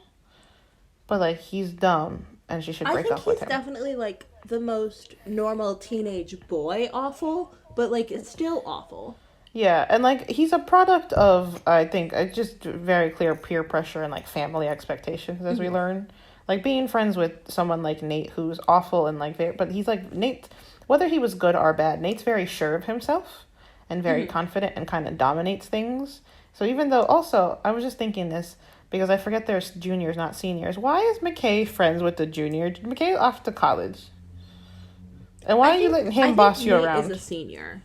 but like he's dumb and she should break up with him. I think he's definitely like the most normal teenage boy awful, but like it's still awful. Yeah, and like he's a product of, I think, just very clear peer pressure and like family expectations, as we learn. Like being friends with someone like Nate, who's awful and like but he's like Nate, whether he was good or bad, Nate's very sure of himself and very confident and kind of dominates things. So even though, also, I was just thinking this because I forget there's juniors, not seniors. Why is McKay friends with the junior? McKay's off to college. And why are you letting him boss you around? Nate is a senior.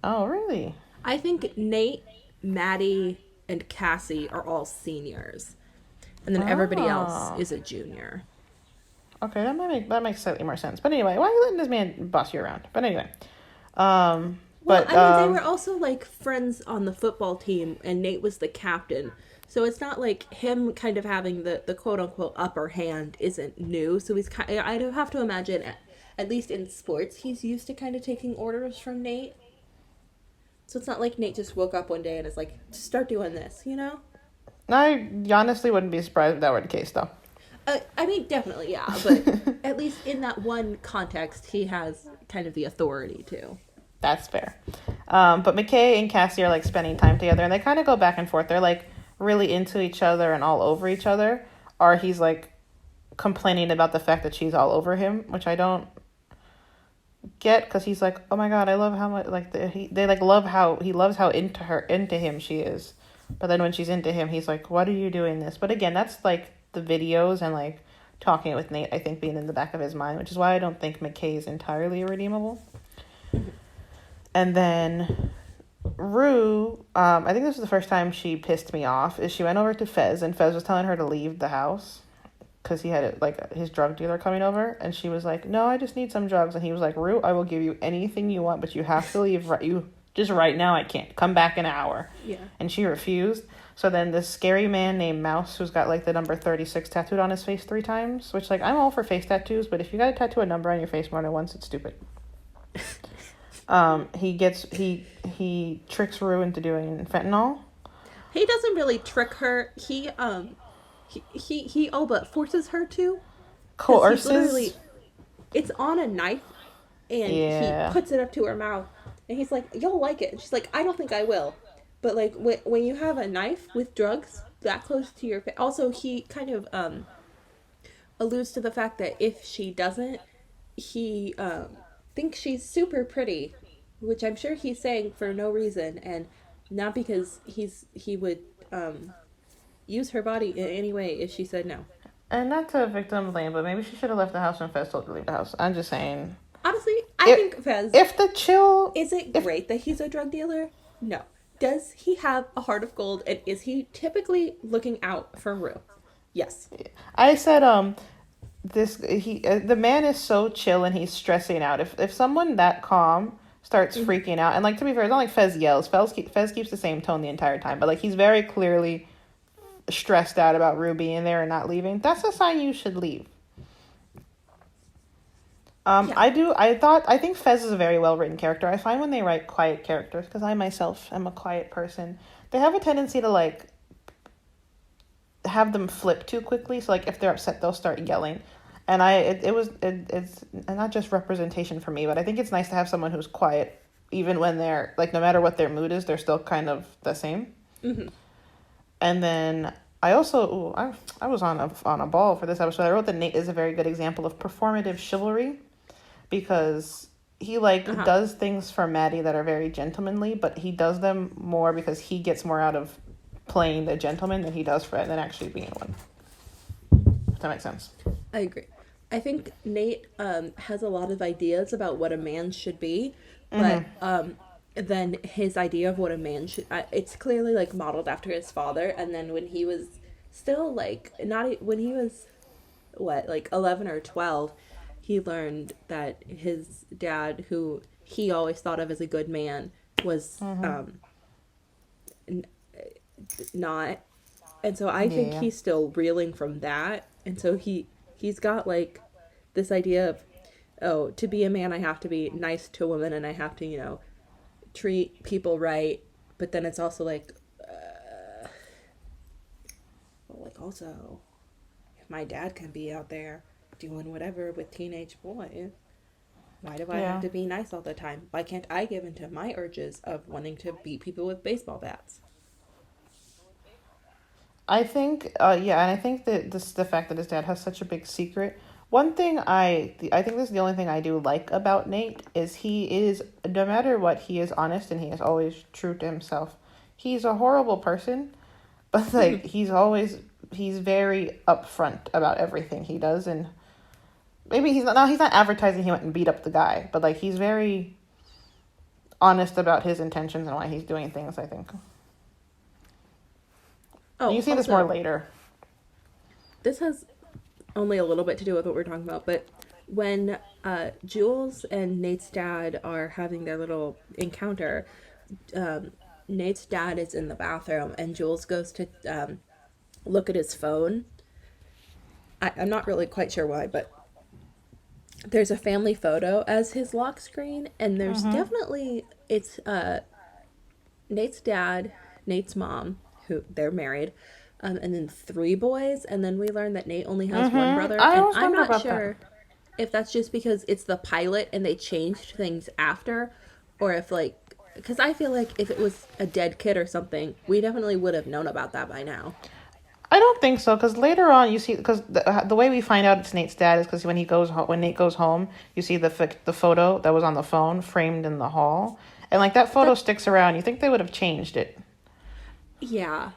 Oh, really? I think Nate, Maddie, and Cassie are all seniors. And then everybody else is a junior. Okay, that makes slightly more sense. But anyway, why are you letting this man boss you around? But anyway. They were also like friends on the football team, and Nate was the captain. So it's not like him kind of having the quote unquote upper hand isn't new. So he's I do have to imagine, at least in sports, he's used to kind of taking orders from Nate. So it's not like Nate just woke up one day and is like, start doing this, you know? I honestly wouldn't be surprised if that were the case, though. I mean, definitely, yeah. But at least in that one context, he has kind of the authority to. That's fair. But McKay and Cassie are like spending time together, and they kind of go back and forth. They're like really into each other and all over each other, or he's like complaining about the fact that she's all over him, which I don't get, because he's like, oh my god, I love how much like they like love how he loves how into him she is, but then when she's into him, he's like, what are you doing this? But again, that's like the videos and like talking with Nate, I think, being in the back of his mind, which is why I don't think McKay is entirely irredeemable. And then Rue, I think this was the first time she pissed me off, is she went over to Fez, and Fez was telling her to leave the house because he had like his drug dealer coming over, and she was like, no, I just need some drugs. And he was like, Rue, I will give you anything you want, but you have to leave right now. I can't come back in an hour. Yeah. And she refused. So then this scary man named Mouse, who's got like the number 36 tattooed on his face 3 times, which like I'm all for face tattoos, but if you got to tattoo a number on your face more than once, it's stupid. He tricks Rue into doing fentanyl. He doesn't really trick her. He all but forces her to. Coerces. It's on a knife, and he puts it up to her mouth, and he's like, "You'll like it." And she's like, "I don't think I will." But like when you have a knife with drugs that close to your face, also he kind of alludes to the fact that if she doesn't, he thinks she's super pretty, which I'm sure he's saying for no reason, and not because he would use her body in any way if she said no. And not to victim blame, but maybe she should have left the house when Fez told her to leave the house. I'm just saying. Honestly, I think Fez. Is it great that he's a drug dealer? No. Does he have a heart of gold, and is he typically looking out for Rue? Yes. I said the man is so chill and he's stressing out. If someone that calm starts freaking out, and like to be fair, it's not like Fez yells. Fez keeps the same tone the entire time, but like he's very clearly stressed out about Rue being there and not leaving. That's a sign you should leave. Yeah. I think Fez is a very well written character. I find when they write quiet characters, because I myself am a quiet person, they have a tendency to like have them flip too quickly. So like if they're upset, they'll start yelling. And it's not just representation for me, but I think it's nice to have someone who's quiet, even when they're like, no matter what their mood is, they're still kind of the same. Mm-hmm. And then I also I was on a ball for this episode. I wrote that Nate is a very good example of performative chivalry because he like Uh-huh. does things for Maddie that are very gentlemanly, but he does them more because he gets more out of playing the gentleman than he does for than actually being one. If that makes sense. I agree. I think Nate has a lot of ideas about what a man should be, but Mm-hmm. then his idea of what a man should it's clearly like modeled after his father. And then when he was still like not when he was what like 11 or 12, he learned that his dad, who he always thought of as a good man, was Mm-hmm. n- not. And so I think Yeah. he's still reeling from that. And so he's got like this idea of, oh, to be a man I have to be nice to women and I have to, treat people right. But then it's also like, well, like also, if my dad can be out there doing whatever with teenage boys, why do I have Yeah. to be nice all the time? Why can't I give in to my urges of wanting to beat people with baseball bats? I think, yeah, and I think that this the fact that his dad has such a big secret. One thing I think this is the only thing I do like about Nate is he is no matter what he is honest and he is always true to himself. He's a horrible person, but like he's very upfront about everything he does, and maybe he's not advertising he went and beat up the guy, but like he's very honest about his intentions and why he's doing things. I think you Oh, see this more also, later. this has only a little bit to do with what we're talking about, but when Jules and Nate's dad are having their little encounter, um, Nate's dad is in the bathroom and Jules goes to look at his phone. I'm not really quite sure why, but there's a family photo as his lock screen, and there's Mm-hmm. definitely it's Nate's dad, Nate's mom, who they're married, and then three boys, and then we learn that Nate only has one Mm-hmm. brother, I and always I'm wonder not about that. sure if that's just because it's the pilot and they changed things after, or if like because I feel like if it was a dead kid or something, we definitely would have known about that by now. I don't think so because later on you see because the way we find out it's Nate's dad is because when Nate goes home, you see the photo that was on the phone framed in the hall, and like that photo That sticks around. You think they would have changed it, yeah,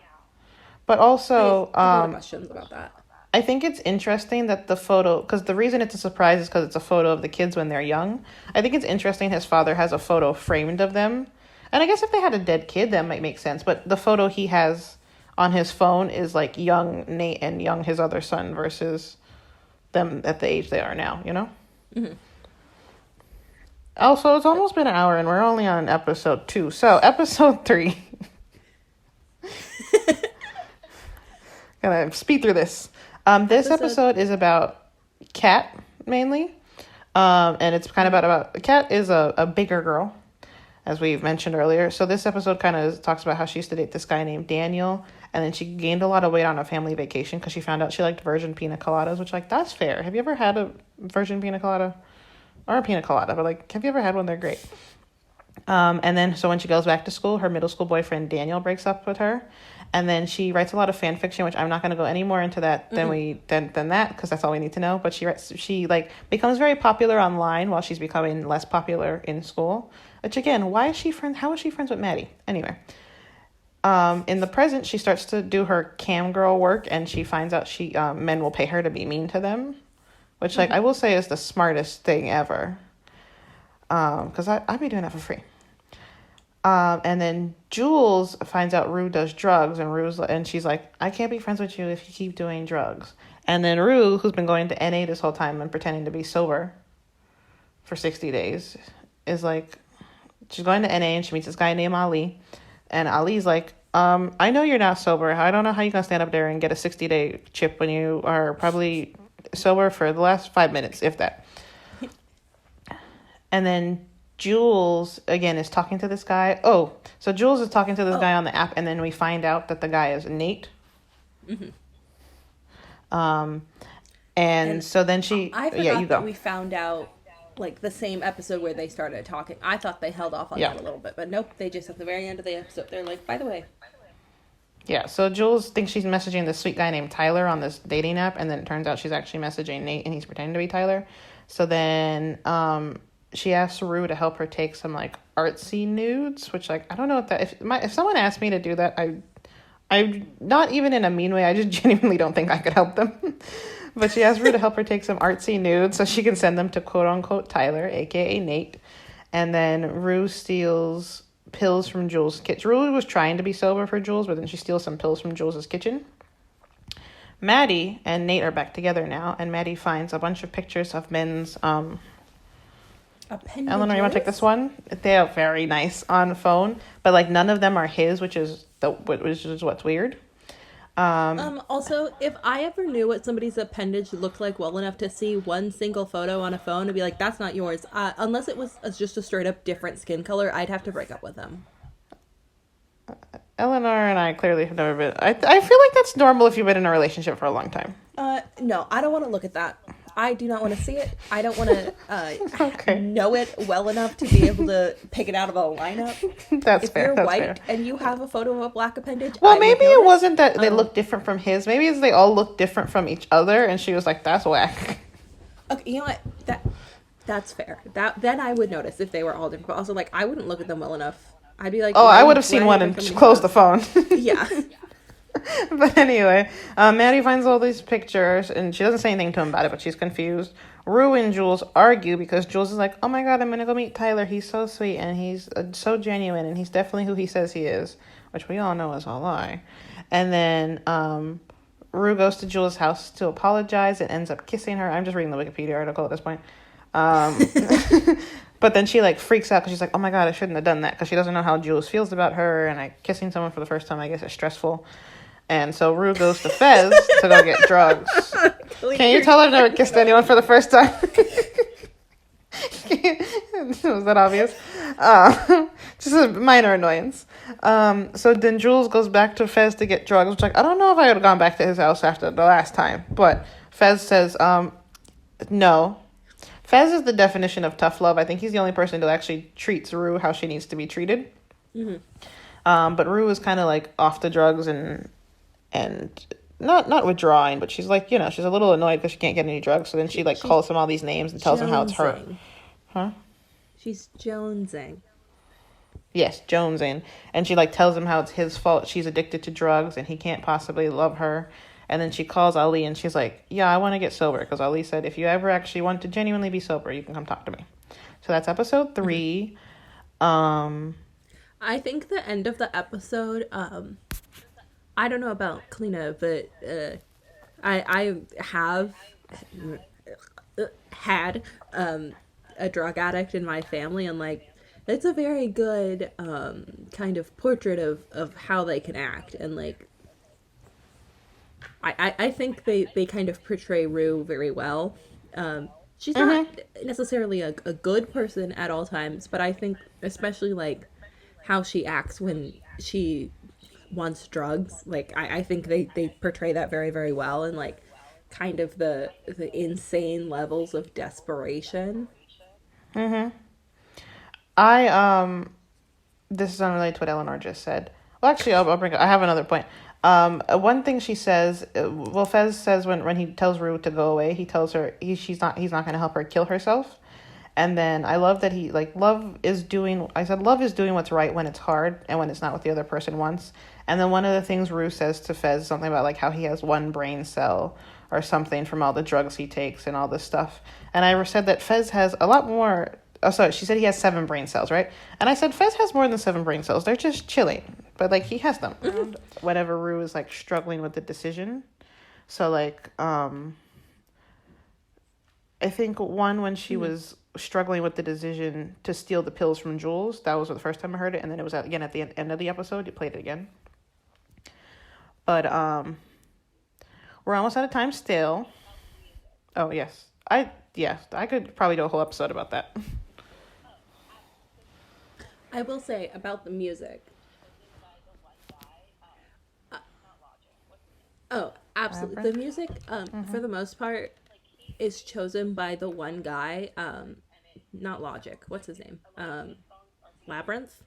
but I also have a lot of questions about that. I think it's interesting that the photo, because the reason it's a surprise is because it's a photo of the kids when they're young. I think it's interesting his father has a photo framed of them. And I guess if they had a dead kid, that might make sense. But the photo he has on his phone is like young Nate and young his other son versus them at the age they are now, you know? Mm-hmm. Also, it's almost been an hour and we're only on episode 2. So, episode 3. Gonna speed through this. This Episode. episode is about Kat mainly, and it's kind of about Kat is a bigger girl, as we've mentioned earlier. So this episode kind of talks about how she used to date this guy named Daniel, and then she gained a lot of weight on a family vacation because she found out she liked virgin pina coladas, which like that's fair. Have you ever had a virgin pina colada or a pina colada? But like, have you ever had one? They're great. And then so when she goes back to school, her middle school boyfriend Daniel breaks up with her, and then she writes a lot of fan fiction, which I'm not going to go any more into that than that because that's all we need to know. But she like becomes very popular online while she's becoming less popular in school. Which again, why is she friends? How is she friends with Maddie? Anyway, in the present, she starts to do her cam girl work, and she finds out she men will pay her to be mean to them, which like Mm-hmm. I will say is the smartest thing ever. Because I'd be doing that for free. And then Jules finds out Rue does drugs, and she's like, I can't be friends with you if you keep doing drugs. And then Rue, who's been going to NA this whole time and pretending to be sober for 60 days, is like, she's going to NA and she meets this guy named Ali. And Ali's like, I know you're not sober. I don't know how you can stand up there and get a 60-day chip when you are probably sober for the last 5 minutes, if that. And then Jules, again, is talking to this guy. Oh, so Jules is talking to this Oh. guy on the app, and then we find out that the guy is Nate. Mm-hmm. Um, and And so then I yeah, you forgot that go. we found out like the same episode where they started talking. I thought they held off on Yeah. that a little bit, but nope, they just at the very end of the episode they're like, by the way. Yeah, so Jules thinks she's messaging this sweet guy named Tyler on this dating app, and then it turns out she's actually messaging Nate, and he's pretending to be Tyler. So then she asks Rue to help her take some like artsy nudes, which like I don't know what that if someone asked me to do that, I not even in a mean way, I just genuinely don't think I could help them. But she asked Rue to help her take some artsy nudes so she can send them to quote unquote Tyler, aka Nate, and then Rue steals pills from Jules' kitchen. Rue was trying to be sober for Jules, but then she steals some pills from Jules' kitchen. Maddie and Nate are back together now, and Maddie finds a bunch of pictures of men's Appendages? Elanor, you want to take this one? They are very nice on phone, but like none of them are his, which is what's weird. Also, if I ever knew what somebody's appendage looked like well enough to see one single photo on a phone and be like, that's not yours, unless it was just a straight up different skin color, I'd have to break up with them. Elanor and I clearly have never been. I feel like that's normal if you've been in a relationship for a long time. No, I don't want to look at that. I do not want to see it. I don't want to Okay. know it well enough to be able to pick it out of a lineup. That's If fair. you're That's white fair. and you have a photo of a black appendage, Well, I would maybe it notice. wasn't that they look different from his. Maybe it's they all look different from each other, and she was like, "That's whack." Okay, you know what? That's fair. Then I would notice if they were all different. But also, like, I wouldn't look at them well enough. I'd be like, Oh, I would have why seen are one you and coming closed the close? phone. Yeah. But anyway, Maddie finds all these pictures, and she doesn't say anything to him about it, but she's confused. Rue and Jules argue because Jules is like, "Oh my god, I'm gonna go meet Tyler. He's so sweet, and he's so genuine, and he's definitely who he says he is," which we all know is a lie. And then Rue goes to Jules' house to apologize and ends up kissing her. I'm just reading the Wikipedia article at this point. But then she like freaks out because she's like, "Oh my god, I shouldn't have done that," because she doesn't know how Jules feels about her, and like kissing someone for the first time, I guess, is stressful. And so Rue goes to Fez to go get drugs. Can you tell I've never kissed anyone for the first time? Was that obvious? Just a minor annoyance. So then Jules goes back to Fez to get drugs, which like I don't know if I would have gone back to his house after the last time, but Fez says no. Fez is the definition of tough love. I think he's the only person who actually treats Rue how she needs to be treated. Mm-hmm. But Rue is kind of like off the drugs and not withdrawing, but she's like, she's a little annoyed because she can't get any drugs. So then she like calls him all these names and tells him how it's her. Jonesing. Huh? She's jonesing. Yes, jonesing. And she like tells him how it's his fault. She's addicted to drugs and he can't possibly love her. And then she calls Ali and she's like, "Yeah, I want to get sober." Because Ali said, "If you ever actually want to genuinely be sober, you can come talk to me." So that's episode 3. I think the end of the episode, I don't know about Kalina, but I have had a drug addict in my family, and like it's a very good kind of portrait of how they can act, and like I think they kind of portray Rue very well. She's not necessarily a good person at all times, but I think especially like how she acts when she wants drugs, like I think they portray that very, very well, and like kind of the insane levels of desperation. I this is unrelated to what Eleanor just said. Well, actually, I'll bring. I have another point. One thing she says. Well, Fez says when he tells Rue to go away, he tells her he's not going to help her kill herself. And then I love that he like love is doing. I said love is doing what's right when it's hard and when it's not what the other person wants. And then one of the things Rue says to Fez something about like how he has one brain cell or something from all the drugs he takes and all this stuff. And I said that Fez has a lot more. Oh, sorry. She said he has 7 brain cells, right? And I said Fez has more than 7 brain cells. They're just chilling, but like he has them. Whenever Rue is like struggling with the decision, so like I think when she was struggling with the decision to steal the pills from Jules, that was the first time I heard it, and then it was again at the end of the episode. You played it again, but we're almost out of time still. Oh yes, I could probably do a whole episode about that. I will say about the music. Oh, absolutely. The music, for the most part, is chosen by the one guy. Not Logic. What's his name? Labyrinth.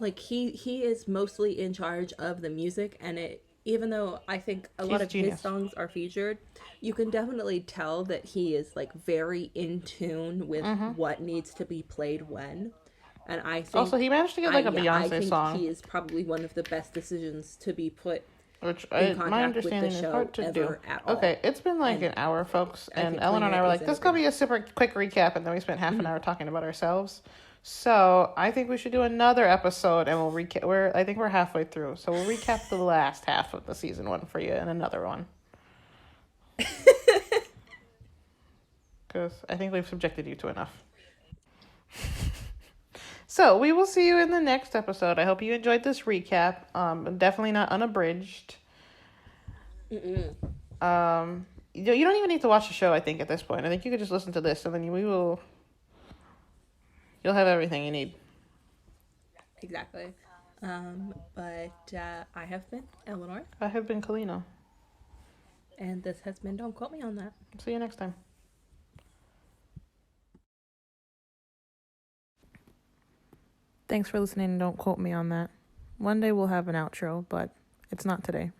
Like he is mostly in charge of the music, and it, even though I think a lot He's a of his genius. songs are featured, you can definitely tell that he is like very in tune with Mm-hmm. what needs to be played when. And I Also, think he managed to get I like a yeah, I Beyonce think song, he is probably one of the best decisions to be put which in my contact with the understanding is show hard to do. ever at Okay, all. it's been like And an hour, folks, I and think Eleanor and I Kalina were is like, in this is gonna be a agreement. super quick recap, and then we spent half an Mhm. hour talking about ourselves. So I think we should do another episode, and we'll recap. I think we're halfway through, so we'll recap the last half of the season one for you, and another one, because I think we've subjected you to enough. So we will see you in the next episode. I hope you enjoyed this recap. Definitely not unabridged. Mm-mm. You don't even need to watch the show. I think at this point, I think you could just listen to this, and then you'll have everything you need. Exactly. But I have been Eleanor, I have been Kalina. and this has been Don't Quote Me on That. See you next time. Thanks for listening. Don't quote me on that. One day we'll have an outro, but it's not today.